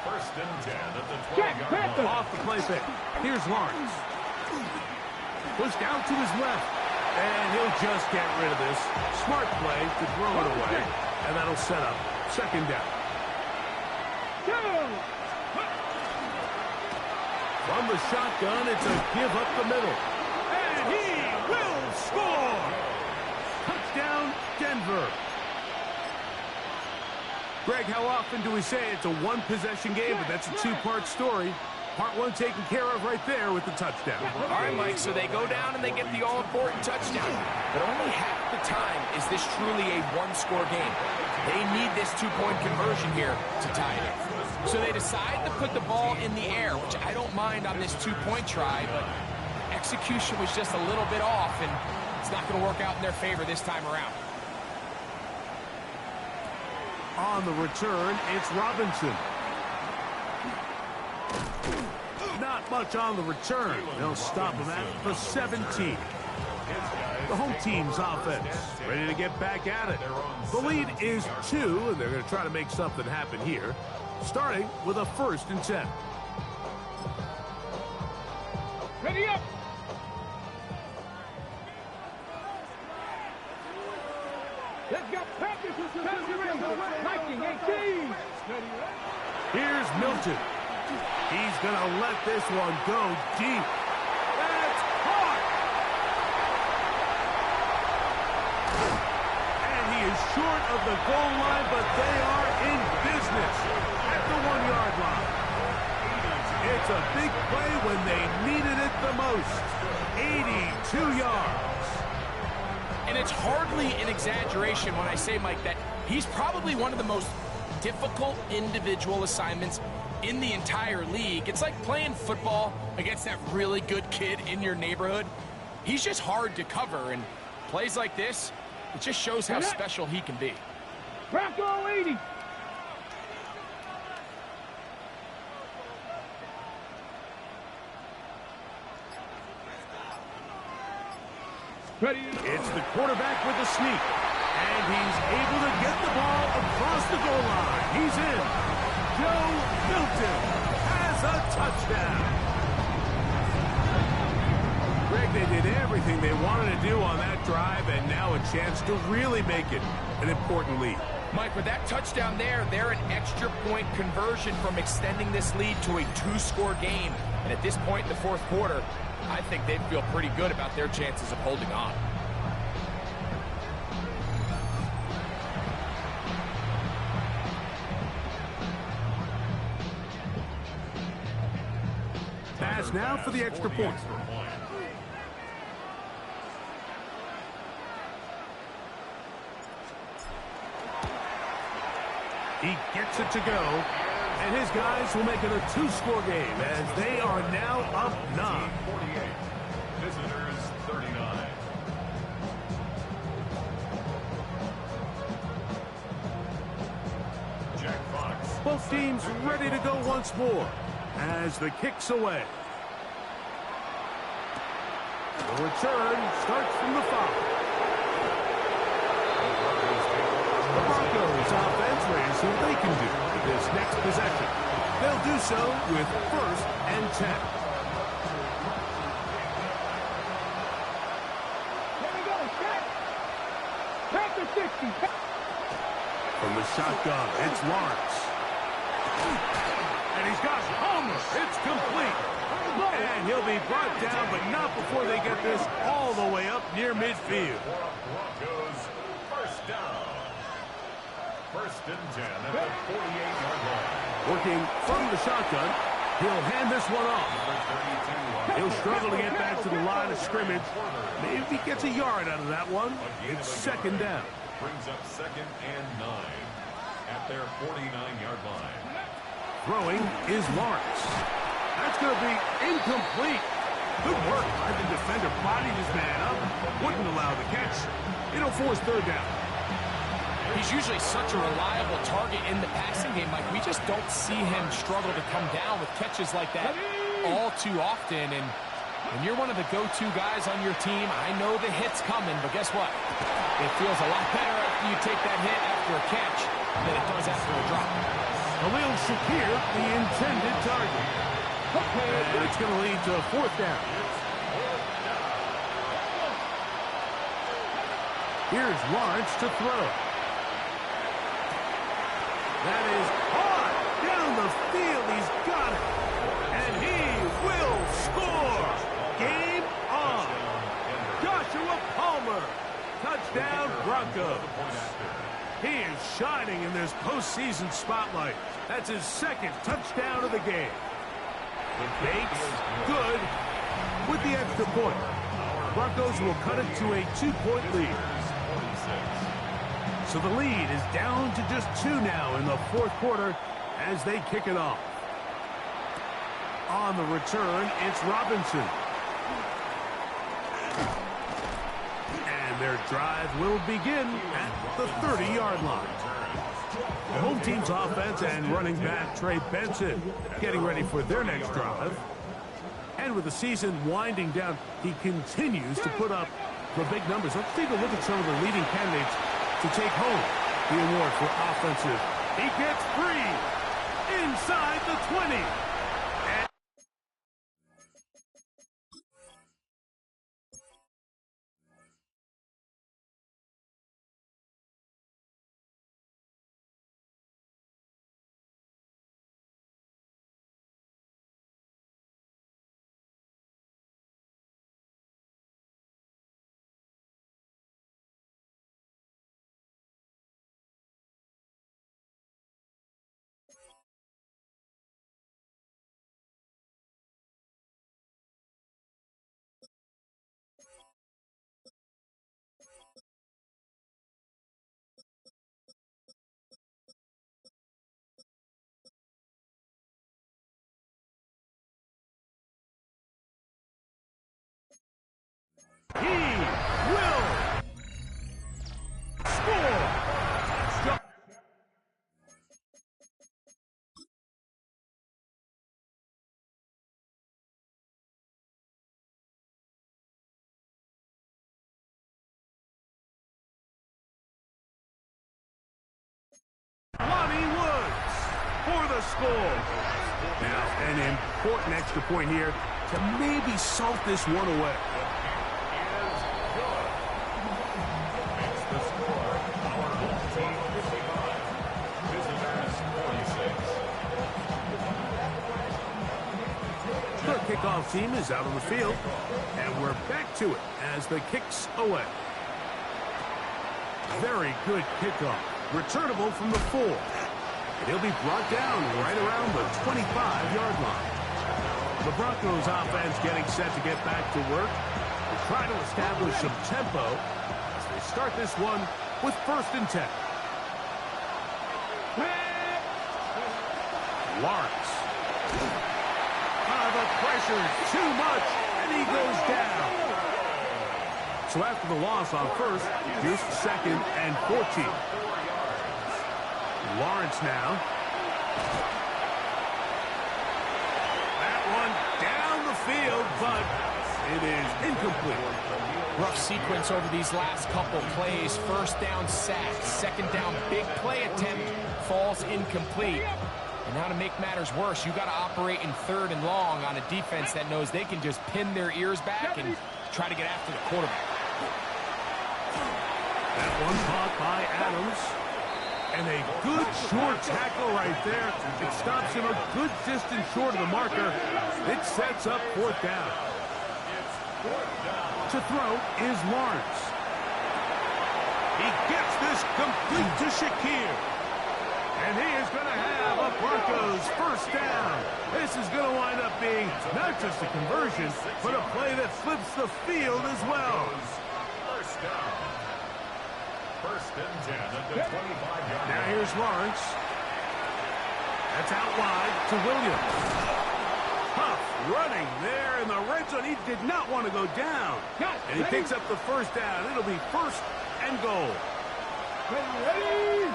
1st and 10 at the 20-yard line. Off the play fake. Here's Lawrence. Push down to his left. And he'll just get rid of this. Smart play to throw it away. And that'll set up 2nd down. From the shotgun, it's a give up the middle. And he will score! Touchdown, Denver. Greg, how often do we say it's a 1-possession game, but that's a 2-part story? Part 1 taken care of right there with the touchdown. All right, Mike, so they go down and they get the all-important touchdown. But only half the time is this truly a 1-score game. They need this 2-point conversion here to tie it up. So they decide to put the ball in the air, which I don't mind on this 2-point try, but execution was just a little bit off, and it's not going to work out in their favor this time around. On the return, it's Robinson. Not much on the return. They'll stop him at the 17. The home team's offense ready to get back at it. The lead is 2, and they're going to try to make something happen here, starting with a 1st and 10. Ready up. Let's go. Practice with some 19, 18. Here's Milton. He's going to let this one go deep. That's caught. And he is short of the goal line, but they are in business at the 1-yard line. It's a big play when they needed it the most. 82 yards. And it's hardly an exaggeration when I say, Mike, that he's probably one of the most difficult individual assignments in the entire league. It's like playing football against that really good kid in your neighborhood. He's just hard to cover, and plays like this, it just shows how special he can be. Bronco 80. Ready. It's the quarterback with the sneak, and he's able to get the ball across the goal line. He's in. Joe Milton has a touchdown. Greg, they did everything they wanted to do on that drive, and now a chance to really make it an important lead. Mike, with that touchdown there, they're an extra point conversion from extending this lead to a 2-score game. And at this point in the 4th quarter, I think they feel pretty good about their chances of holding on. Pass now for the extra point. He gets it to go, and his guys will make it a 2-score game as they are now up 9. 48. Visitors 39. Jack Fox. Both teams ready to go once more as the kick's away. The return starts from the 5. The Broncos offense ready to see what they can do with this next possession. They'll do so with 1st and 10. Here we go. Set. Back to 60. From the shotgun, it's Lawrence. And he's got Palmer. It's complete. And he'll be brought down, but not before they get this all the way up near midfield. Broncos 1st down. 1st and 10 at the 48-yard line. Working from the shotgun, he'll hand this one off. He'll struggle to get back to the line of scrimmage. Maybe he gets a yard out of that one. It's 2nd down. Brings up 2nd and 9 at their 49-yard line. Throwing is Lawrence. That's going to be incomplete. Good work by the defender. Bodied his man up. Wouldn't allow the catch. It'll force 3rd down. He's usually such a reliable target in the passing game. Like, we just don't see him struggle to come down with catches like that all too often. And when you're one of the go-to guys on your team, I know the hit's coming, but guess what? It feels a lot better after you take that hit after a catch than it does after a drop. Khalil Shakir, the intended target. And it's going to lead to a 4th down. Here's Lawrence to throw. That is hard down the field. He's got it. And he will score. Game on. Joshua Palmer. Touchdown Broncos. He is shining in this postseason spotlight. That's his 2nd touchdown of the game. Bates, good with the extra point. Broncos will cut it to a 2-point lead. So the lead is down to just 2 now in the 4th quarter as they kick it off. On the return, it's Robinson. And their drive will begin at the 30-yard line. The home team's offense and running back Trey Benson getting ready for their next drive. And And with the season winding down, he continues to put up the big numbers. Let's take a look at some of the leading candidates to take home the award for offensive. He gets 3 inside the 20. He will score. Lonnie Woods for the score. Now, an important extra point here to maybe salt this one away. The kickoff team is out on the field, and we're back to it as the kick's away. Very good kickoff. Returnable from the 4. And he'll be brought down right around the 25-yard line. The Broncos offense getting set to get back to work. They try to establish some tempo as they start this one with 1st and 10. Lawrence. The pressure too much, and he goes down. So after the loss on 1st, here's 2nd and 14. Lawrence now. That one down the field, but it is incomplete. Rough sequence over these last couple plays. 1st down sack, 2nd down big play attempt, falls incomplete. And now to make matters worse, you got to operate in 3rd and long on a defense that knows they can just pin their ears back and try to get after the quarterback. That one caught by Adams. And a good short tackle right there. It stops him a good distance short of the marker. It sets up 4th down. To throw is Lawrence. He gets this complete to Shakir. And he is going to have a Broncos 1st down. This is going to wind up being not just a conversion, but a play that flips the field as well. 1st down. 1st and 10 at the 25-yard line. Now here's Lawrence. That's out wide to Williams. Huff running there in the red zone. He did not want to go down. And he picks up the 1st down. It'll be 1st and goal. Ready?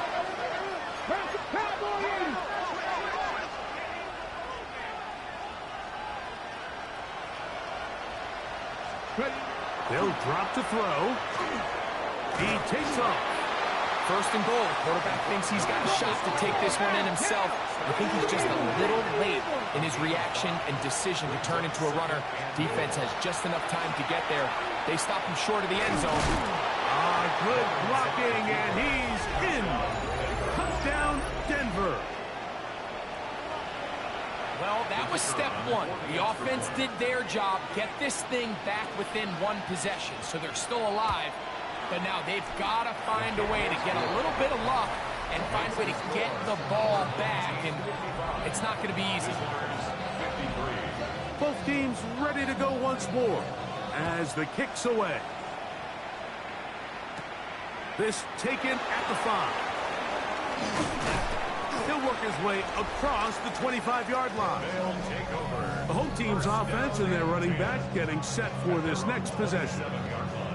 They'll drop to throw. He takes off. 1st and goal. Quarterback thinks he's got a shot to take this one in himself. I think he's just a little late in his reaction and decision to turn into a runner. Defense has just enough time to get there. They stop him short of the end zone. Good blocking, and he's in. Touchdown, Denver. Well, that was step 1. The offense did their job, get this thing back within 1 possession, so they're still alive. But now they've got to find a way to get a little bit of luck and find a way to get the ball back, and it's not going to be easy. Both teams ready to go once more as the kick's away. This taken at the 5. He'll work his way across the 25-yard line. The home team's offense and their running back getting set for this next possession.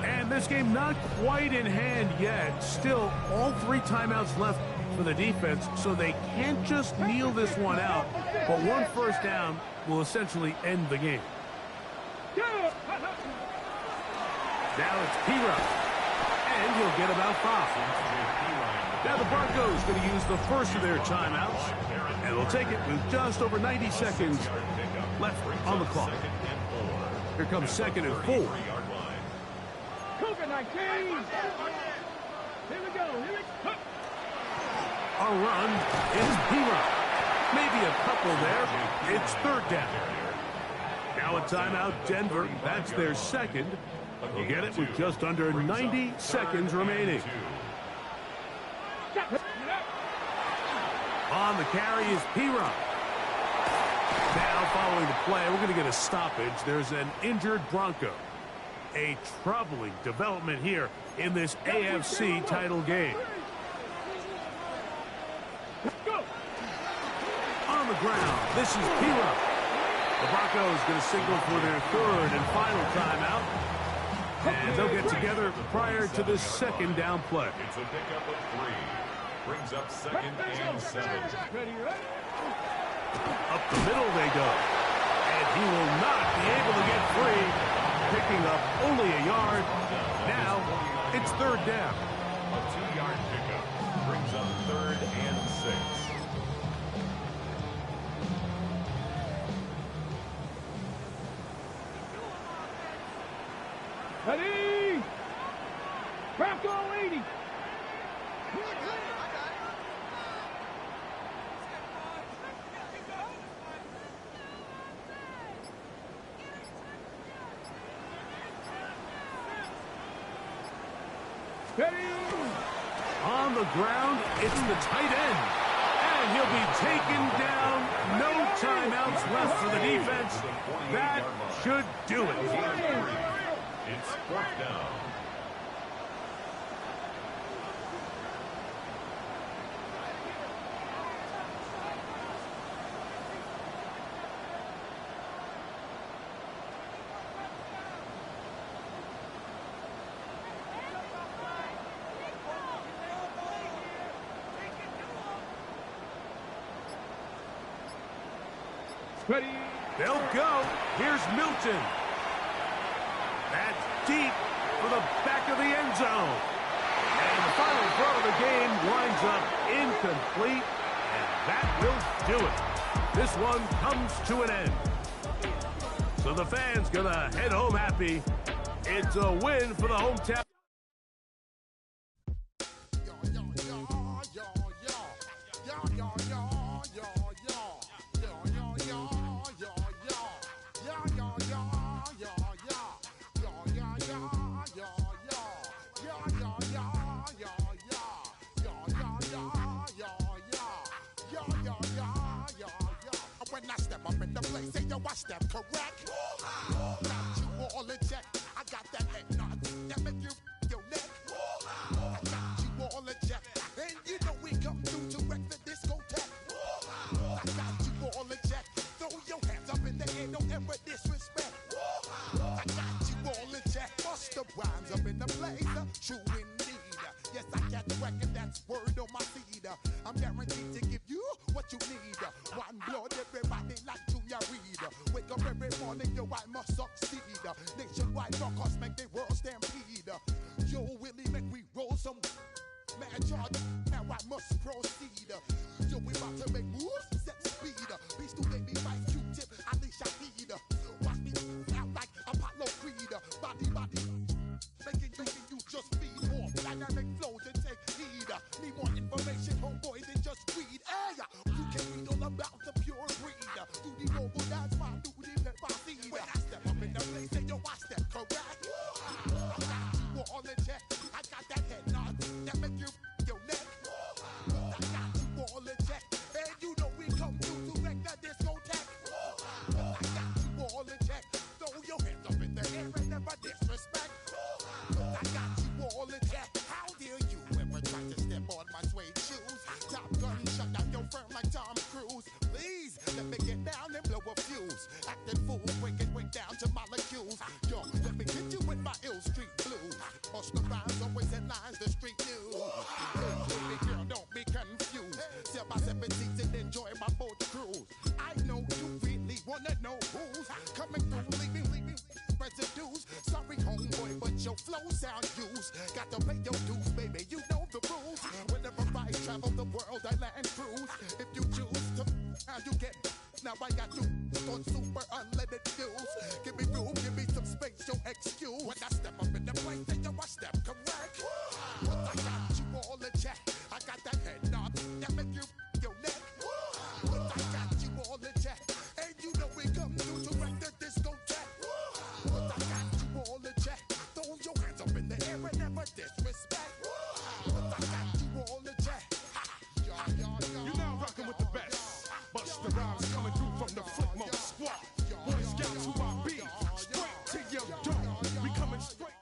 And this game not quite in hand yet. Still, all 3 timeouts left for the defense, so they can't just kneel this one out. But 1 first down will essentially end the game. Now it's Pira. And he'll get about 5. Now the Broncos going to use the first of their timeouts. And they'll take it with just over 90 seconds left on the clock. Here comes 2nd and 4. Cougar 19. Here we go. A run is Pira. Maybe a couple there. It's 3rd down. Now a timeout, Denver. That's their second. They'll get it with just under 90 seconds remaining. On the carry is Pira. Now, following the play, we're going to get a stoppage. There's an injured Bronco. A troubling development here in this AFC title game. On the ground, this is Pira. The Broncos going to signal for their 3rd and final timeout. And they'll get together prior to the 2nd down play. It's a pickup of 3. Brings up 2nd and 7. Up the middle they go. And he will not be able to get free. Picking up only a yard. Now it's 3rd down. A 2-yard pickup. Brings up 3rd and 6. Ready? Bronco 80. Ready? On the ground, it's the tight end. And he'll be taken down. No timeouts left for the defense. That should do it. It's 4th down. Ready? They'll go. Here's Milton. That's deep for the back of the end zone. And the final throw of the game winds up incomplete. And that will do it. This one comes to an end. So the fans gonna head home happy. It's a win for the hometown. When I step up in the place, say yo, I step correct. Got you all in check. I got that head nod that make you your neck. I got you all in check, and you know we come through to wreck the discotheque. I got you all in check. Throw your hands up in the air, don't ever disrespect. I got you all in check. Bust the rhymes up in the place, true indeed. Yes, I got the record, that's word on my feed. I'm guaranteed to give you what you need. One blood, everybody like Junior Reed. Wake up every morning, yo, I must succeed. Nationwide rockers make the world stampede. Yo, Willie, make we roll some mad charge. Now I must proceed. Yo, we about to make moves, set speed. Beast to baby, fight Q-tip, Alicia Heed. Watch me out like Apollo Creed. Body, making you just feed off dynamic flows and take heed. Need more information, homeboy, than just read. Hey, you can read all about the pure breed. Do the noble dance, my do the pepper seed. When I step up in the place, say yo, I step correct. I got you all in check. I got that head nod that make you your neck. I got you all in check, and you know we come through to wreck the discotheque. I got you all in check. Throw your hands up in the air and never disrespect. I got you all in check. How dare you ever try to step on my suede shoes? Top gun shut down your firm like Tom Cruise. Please let me get down and blow a fuse. Acting fool, breaking way down to molecules. Yo, let me get you with my ill street blues. Bust the rhymes, always headlines, the street news. Hey, baby girl, don't be confused. Sell my 17s and enjoy my boat cruise. I know you really wanna know who's coming through, leaving. your flow sound used. Got to pay your dues, baby, you know the rules. Whenever I travel the world, I land cruise. If you choose to, how you get. Now I got you on super unleaded fuels. Give me room, give me some space, your excuse. When I step up in the place, then you I step correct. But I got you all in check. I got that head nod that make you your neck. But I got you all in check. And you know we come through to wreck the discotheque. But I got you all in check. Throw your hands up in the air and never disrespect. But I got you all in check. You're now rocking with the best. Busta Rhymes coming through from the Flip Mode Squad. Boy Scouts who I be. Straight to your door. We coming straight.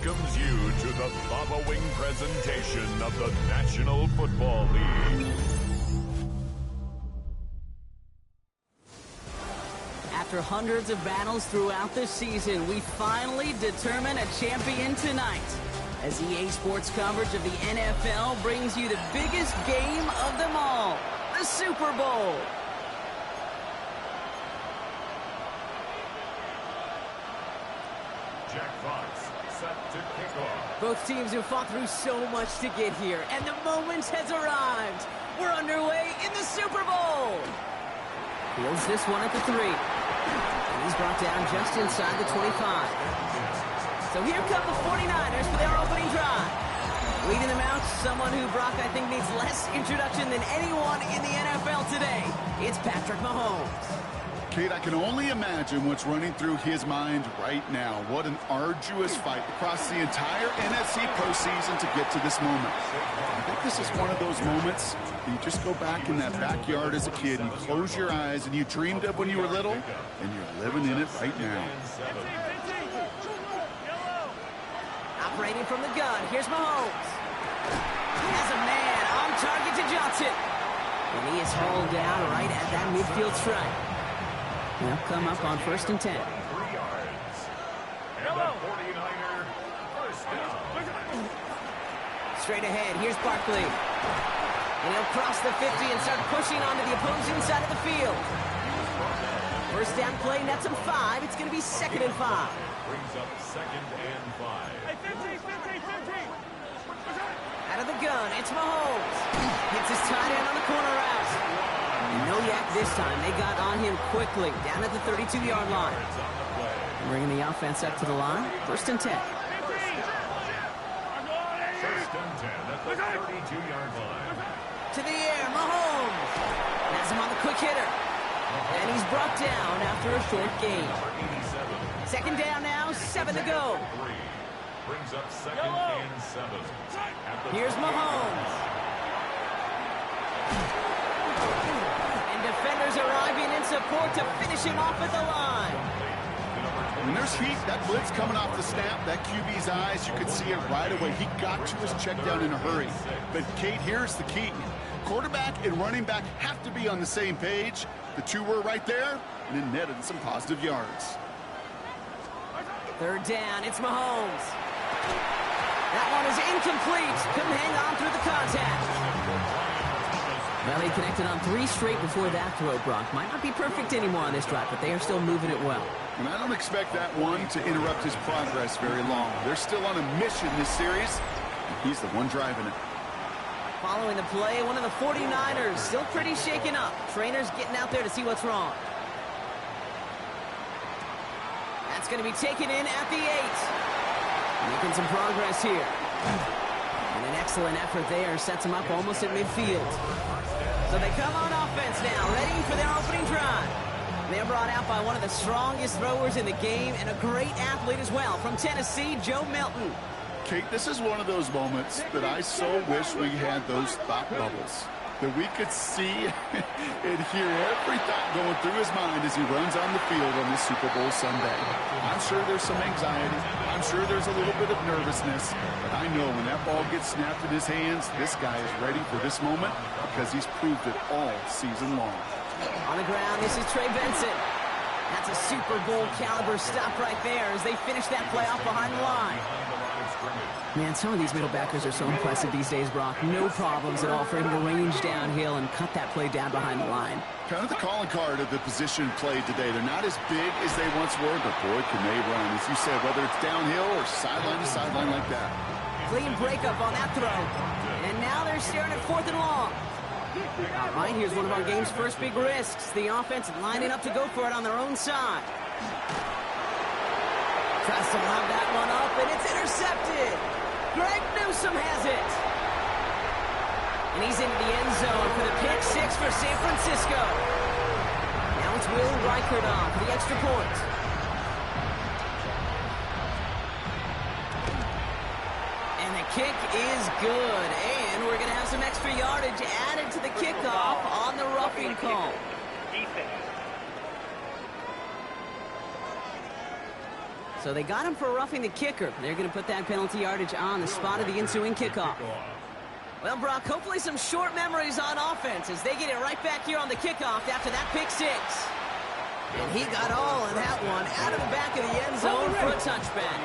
welcomes you to the following presentation of the National Football League. After hundreds of battles throughout the season, we finally determine a champion tonight. As EA Sports coverage of the NFL brings you the biggest game of them all, the Super Bowl. Jack Fox set to kick off. Both teams have fought through so much to get here, and the moment has arrived. We're underway in the Super Bowl. Fields this one at the 3. And he's brought down just inside the 25. So here come the 49ers for their opening drive. Leading them out, someone who, Brock, I think needs less introduction than anyone in the NFL today. It's Patrick Mahomes. Kate, I can only imagine what's running through his mind right now. What an arduous fight across the entire NFC postseason to get to this moment. I think this is one of those moments that you just go back in that backyard as a kid, you close your eyes, and you dreamed of when you were little, and you're living in it right now. Operating from the gun, here's Mahomes. He has a man on target to Johnson. And he is hauled down right at that midfield stripe. They'll come up on 1st and 10. 3 yards. And the 49er first down. Straight ahead, here's Barkley. And he'll cross the 50 and start pushing onto the opposing side of the field. First down play, nets him 5. It's going to be 2nd and 5. Brings up 2nd and 5. Out of the gun, it's Mahomes. Hits his tight end on the corner route. And no yak this time. They got on him quickly, down at the 32-yard line. Bringing the offense up to the line. 1st and 10. 1st and 10 at the 32-yard line. To the air, Mahomes. Has him on the quick hitter. And he's brought down after a short gain. 2nd down now, 7 to go. Brings up 2nd and 7. Here's Mahomes. And defenders arriving in support to finish him off at the line. When there's heat, that blitz coming off the snap, that QB's eyes, you could see it right away. He got to his check down in a hurry. But, Kate, here's the key. Quarterback and running back have to be on the same page. The two were right there, and it netted some positive yards. 3rd down, it's Mahomes. That one is incomplete. Couldn't hang on through the contact. Well, he connected on 3 straight before that throw, Brock. Might not be perfect anymore on this drive, but they are still moving it well. And I don't expect that one to interrupt his progress very long. They're still on a mission this series. He's the one driving it. Following the play, one of the 49ers still pretty shaken up. Trainers getting out there to see what's wrong. That's going to be taken in at the 8. Making some progress here. And an excellent effort there sets them up almost at midfield. So they come on offense now, ready for their opening drive. They're brought out by one of the strongest throwers in the game and a great athlete as well from Tennessee, Joe Milton. Kate, this is one of those moments that I so wish we had those thought bubbles. That we could see and hear every thought going through his mind as he runs on the field on this Super Bowl Sunday. I'm sure there's some anxiety. I'm sure there's a little bit of nervousness. But I know when that ball gets snapped in his hands, this guy is ready for this moment because he's proved it all season long. On the ground, this is Trey Benson. That's a Super Bowl caliber stop right there as they finish that play off behind the line. Man, some of these middle backers are so impressive these days, Brock. No problems at all for him to range downhill and cut that play down behind the line. Kind of the calling card of the position played today. They're not as big as they once were, but boy, can they run. As you said, whether it's downhill or sideline to sideline like that. Clean breakup on that throw. And now they're staring at 4th and long. All right, here's one of our game's first big risks. The offense lining up to go for it on their own side. Tries to lob that one up, and it's intercepted. Greg Newsome has it. And he's into the end zone for the pick 6 for San Francisco. Now it's Will Reichert on for the extra point. And the kick is good. And we're going to have some extra yardage added to the kickoff on the roughing call. So they got him for roughing the kicker. They're going to put that penalty yardage on the spot of the ensuing kickoff. Well, Brock, hopefully some short memories on offense as they get it right back here on the kickoff after that pick 6. And he got all of that one out of the back of the end zone for a touchback.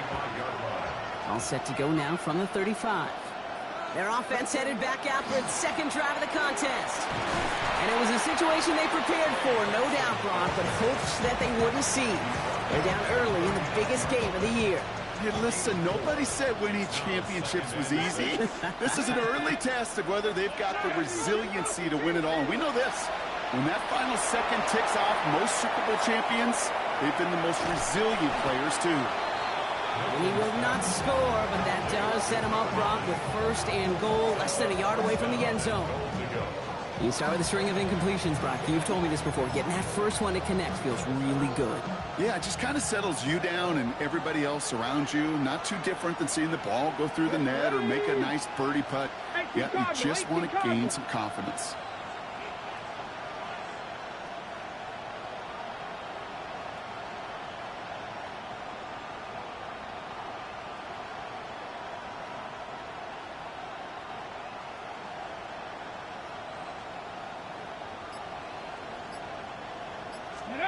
All set to go now from the 35. Their offense headed back out for its second drive of the contest. And it was a situation they prepared for, no doubt, Brock, but hopes that they wouldn't see. They're down early in the biggest game of the year. Hey, listen, nobody said winning championships was easy. This is an early test of whether they've got the resiliency to win it all. And we know this. When that final second ticks off, most Super Bowl champions, they've been the most resilient players, too. And he will not score, but that does set him up, Brock, with first and goal, less than a yard away from the end zone. You start with a string of incompletions, Brock. You've told me this before. Getting that first one to connect feels really good. Yeah, it just kind of settles you down and everybody else around you. Not too different than seeing the ball go through the net or make a nice birdie putt. Yeah, you just want to gain some confidence.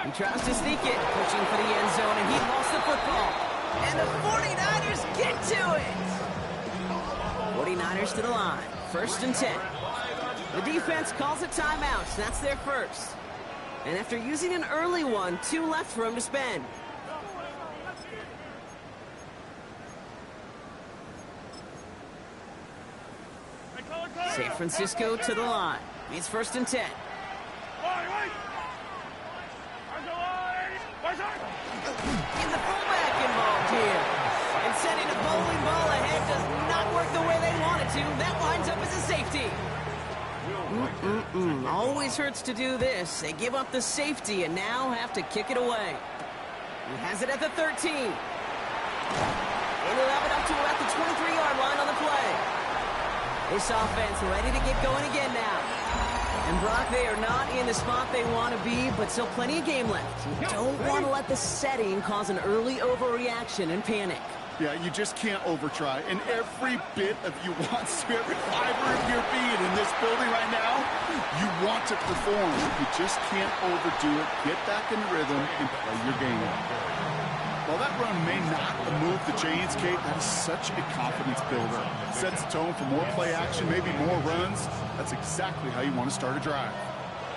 He tries to sneak it, pushing for the end zone, and he lost the football. And the 49ers get to it. 49ers to the line, 1st and 10. The defense calls a timeout. That's their first. And after using an early one, 2 left for him to spend. San Francisco to the line. It's 1st and 10. And the fullback involved here. And sending a bowling ball ahead does not work the way they want it to. That winds up as a safety. Always hurts to do this. They give up the safety and now have to kick it away. He has it at the 13. And he'll have it up to about the 23-yard line on the play. This offense ready to get going again now. And Brock, they are not in the spot they want to be, but still plenty of game left. You don't want to let the setting cause an early overreaction and panic. Yeah, you just can't overtry. And every bit of you wants to, every fiber of your being in this building right now, you want to perform. You just can't overdo it. Get back in rhythm and play your game. While that run may not move the chains, Kate, that is such a confidence builder. Sets the tone for more play action, maybe more runs. That's exactly how you want to start a drive.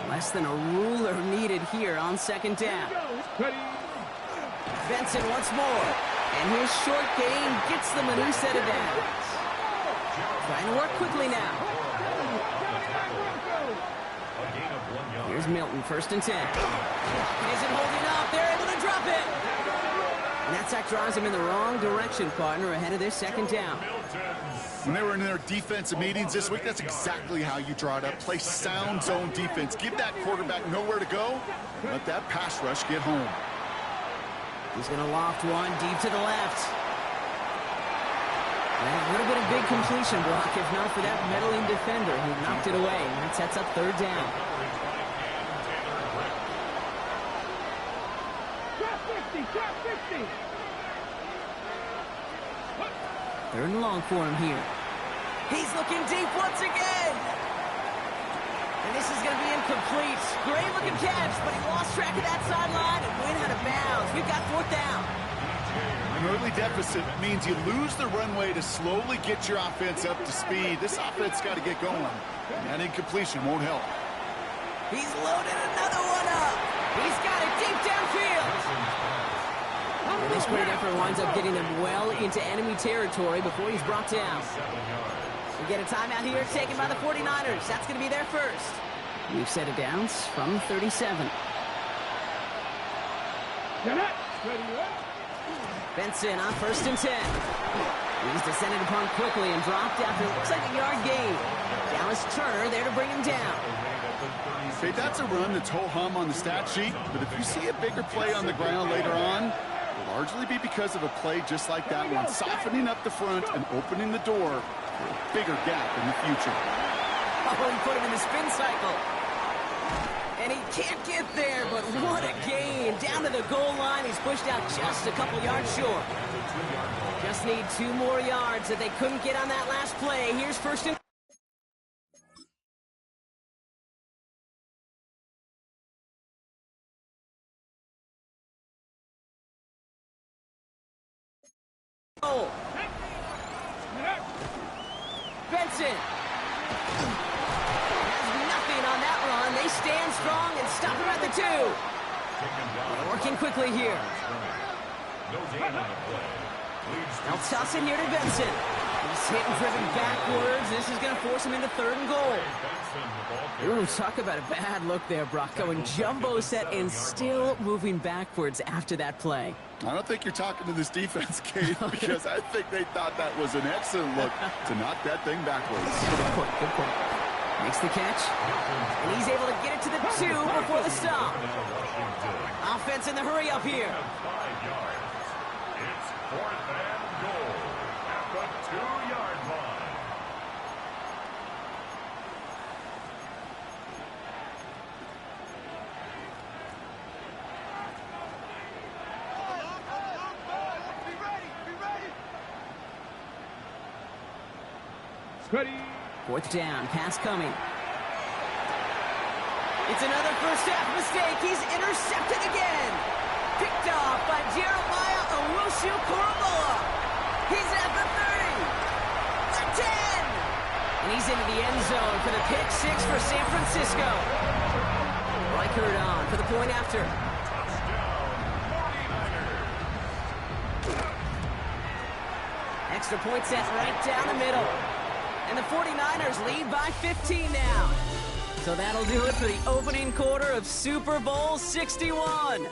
Less than a ruler needed here on 2nd down. Benson once more. And his short gain gets them a new set of downs. Trying to work quickly now. Here's Milton, 1st and 10. Isn't holding up. They're able to drop it. And that sack drives him in the wrong direction, partner, ahead of their 2nd down. When they were in their defensive meetings this week, that's exactly how you draw it up. Play sound zone defense. Give that quarterback nowhere to go. Let that pass rush get home. He's going to loft one deep to the left. That would have been a big completion, Brock, if not for that meddling defender who knocked it away. And that sets up 3rd down. Drop 50. 3rd and long for him here. He's looking deep once again. And this is going to be incomplete. Great looking catch, but he lost track of that sideline and went out of bounds. We've got 4th down. An early deficit means you lose the runway to slowly get your offense up to speed. This offense got to get going. And that incompletion won't help. He's loaded another one up. He's got it deep downfield. And this great effort winds up getting them well into enemy territory before he's brought down. We get a timeout here taken by the 49ers. That's going to be their first. We've set it downs from 37. Benson on 1st and 10. He's descended upon quickly and dropped after it looks like a yard gain. Dallas Turner there to bring him down. Hey, that's a run that's ho-hum on the stat sheet, but if you see a bigger play on the ground later on, it'll largely be because of a play just like that one, softening up the front and opening the door for a bigger gap in the future. Oh, he put him in the spin cycle. And he can't get there, but what a gain. Down to the goal line, he's pushed out just a couple yards short. Just need 2 more yards that they couldn't get on that last play. Here's 1st and goal. Benson has nothing on that run. They stand strong and stop him at the 2. They're working quickly here. No gain on the play. They'll toss it here to Benson. He's hit and driven backwards. This is going to force him into 3rd and goal. Ooh, talk about a bad look there, Brock. Going jumbo set and still moving backwards after that play. I don't think you're talking to this defense, Kate, because I think they thought that was an excellent look to knock that thing backwards. Good point, good point. Makes the catch, and he's able to get it to the 2 before the stop. Offense in the hurry up here. 5 yards. It's 4th and goal at the 2-yard line. Ready. 4th down, pass coming. It's another first half mistake. He's intercepted again. Picked off by Jeremiah Owusu-Koramoah. He's at the 30, the 10. And he's into the end zone for the pick 6 for San Francisco. Reichert on for the point after. Extra point set right down the middle. And the 49ers lead by 15 now. So that'll do it for the opening quarter of Super Bowl 61.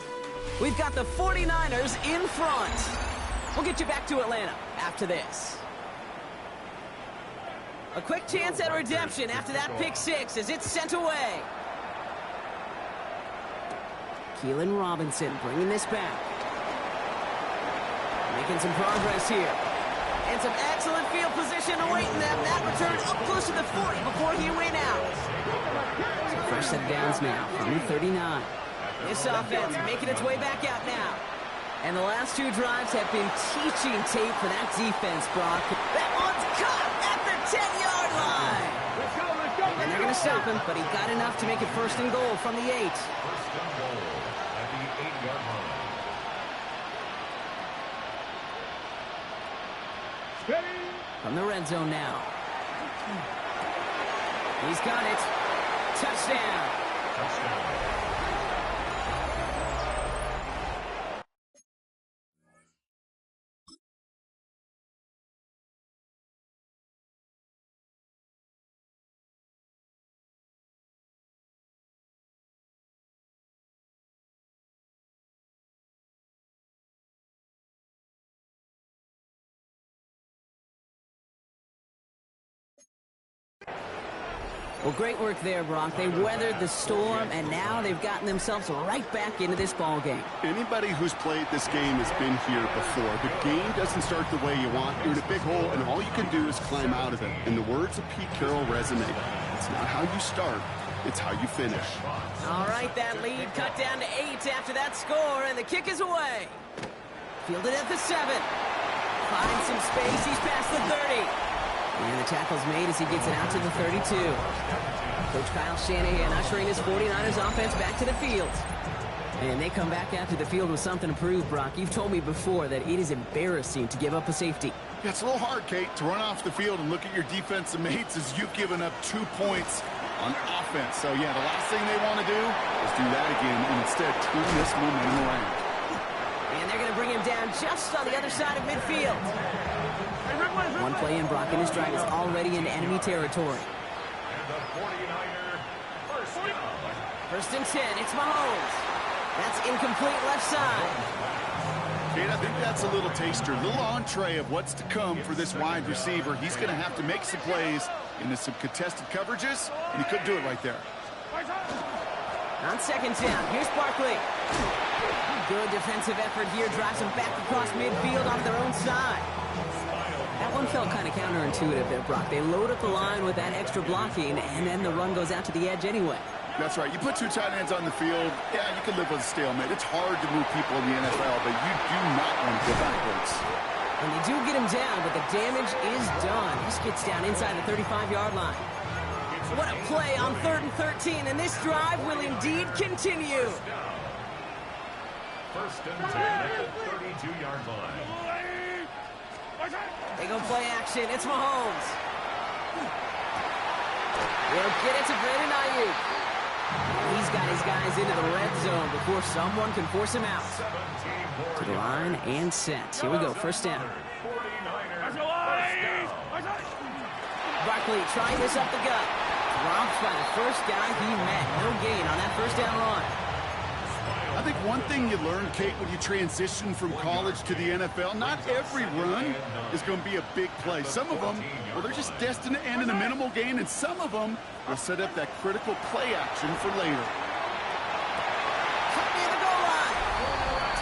We've got the 49ers in front. We'll get you back to Atlanta after this. A quick chance at redemption after that pick 6 as it's sent away. Keelan Robinson bringing this back. Making some progress here. And some excellent field position awaiting them. That return up close to the 40 before he went out. So fresh set of downs now from the 39. This offense making its way back out now. And the last 2 drives have been teaching tape for that defense, Brock. That one's caught at the 10-yard line. And they're going to stop him, but he got enough to make it 1st and goal from the 8. 1st and goal at the 8-yard line. From the red zone now. He's got it. Touchdown. Touchdown. Well, great work there, Brock. They weathered the storm, and now they've gotten themselves right back into this ball game. Anybody who's played this game has been here before. The game doesn't start the way you want. You're in a big hole, and all you can do is climb out of it. In the words of Pete Carroll resume, it's not how you start, it's how you finish. All right, that lead cut down to 8 after that score, and the kick is away. Fielded at the 7. Finds some space. He's past the 30. And the tackle's made as he gets it out to the 32. Coach Kyle Shanahan ushering his 49ers offense back to the field. And they come back out to the field with something to prove, Brock. You've told me before that it is embarrassing to give up a safety. Yeah, it's a little hard, Kate, to run off the field and look at your defensive mates as you've given up 2 points on offense. So, yeah, the last thing they want to do is do that again and instead turn this momentum around. And they're going to bring him down just on the other side of midfield. One play in, Brock, and his drive is already in enemy territory. And the 49er first down. 1st and 10, it's Mahomes. That's incomplete left side. Kate, I think that's a little taster, a little entree of what's to come for this wide receiver. He's going to have to make some plays into some contested coverages, and he couldn't do it right there. On 2nd down, here's Barkley. Good defensive effort here, drives him back across midfield on their own side. That one felt kind of counterintuitive there, Brock. They load up the line with that extra blocking, and then the run goes out to the edge anyway. That's right. You put 2 tight ends on the field, yeah, you can live with a stalemate. It's hard to move people in the NFL, but you do not want to go backwards. And they do get him down, but the damage is done. This gets down inside the 35-yard line. What a play on 3rd and 13, and this drive will indeed continue. 1st and 10 at the 32-yard line. They go play action. It's Mahomes. He'll get it to Brandon Ayuk. He's got his guys into the red zone before someone can force him out. To the line and set. Here we go, first down. Barkley trying this up the gut. Dropped by the first guy he met. No gain on that first down run. I think one thing you learn, Kate, when you transition from college to the NFL, not every run is going to be a big play. Some of them, well, they're just destined to end in a minimal gain, and some of them will set up that critical play action for later. Cut near the goal line.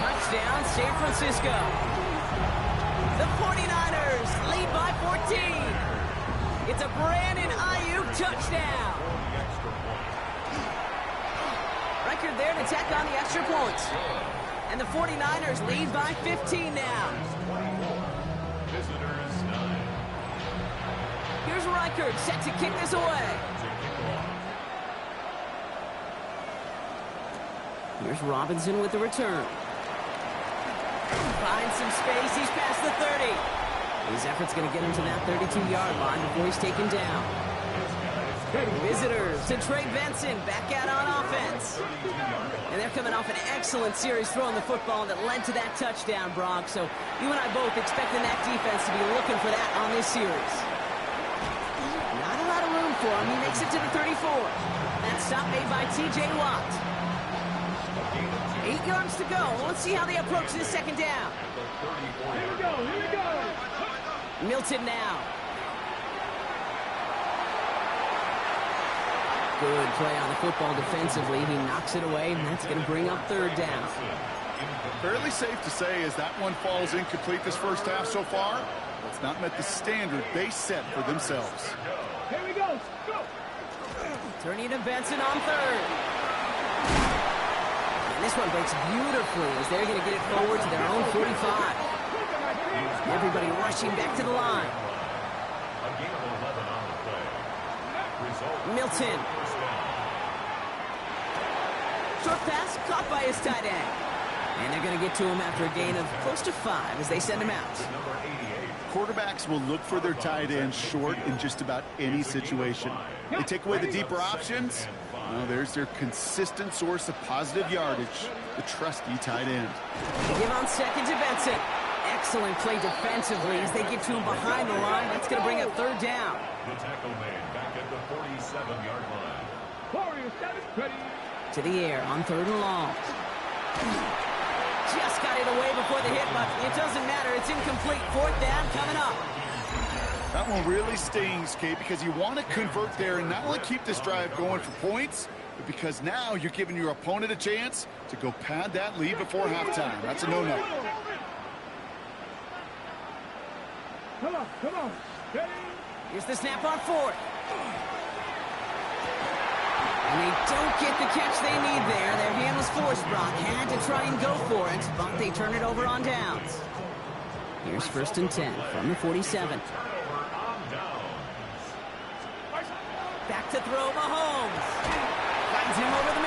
Touchdown, San Francisco. The 49ers lead by 14. It's a Brandon Ayuk touchdown. Record there to tack on the extra points. And the 49ers lead by 15 now. Here's Reichert set to kick this away. Here's Robinson with the return. Finds some space. He's past the 30. His effort's going to get him to that 32-yard line before he's taken down. Visitors to Trey Benson back out on offense. And they're coming off an excellent series throwing the football that led to that touchdown, Brock. So you and I both expecting that defense to be looking for that on this series. Not a lot of room for him. He makes it to the 34. That stop made by T.J. Watt. 8 yards to go. Let's see how they approach this second down. Here we go, here we go. Milton now. Good play on the football defensively. He knocks it away, and that's going to bring up third down. Fairly safe to say as that one falls incomplete this first half so far, it's not met the standard they set for themselves. Here we go. Go. Turning to Benson on third. And this one breaks beautifully as they're going to get it forward to their own 45. Everybody rushing back to the line. Milton. Short pass caught by his tight end. And they're going to get to him after a gain of close to 5 as they send him out. Quarterbacks will look for their tight end short in just about any situation. They take away the deeper options. Well, there's their consistent source of positive yardage, the trusty tight end. They give on second to Benson. Excellent play defensively as they get to him behind the line. That's going to bring up third down. The tackle made back at the 47-yard line. Warriors, ready. To the air on third and long. Just got it away before the hit, but it doesn't matter. It's incomplete. Fourth down coming up. That one really stings, Kate, because you want to convert there and not only keep this drive going for points, but because now you're giving your opponent a chance to go pad that lead before halftime. That's a no-no. Come on. Ready. Here's the snap on fourth. And they don't get the catch they need there. Their hand was forced, Brock. Had to try and go for it, but they turn it over on downs. Here's first and 10 from the 47. Back to throw Mahomes. Finds him over the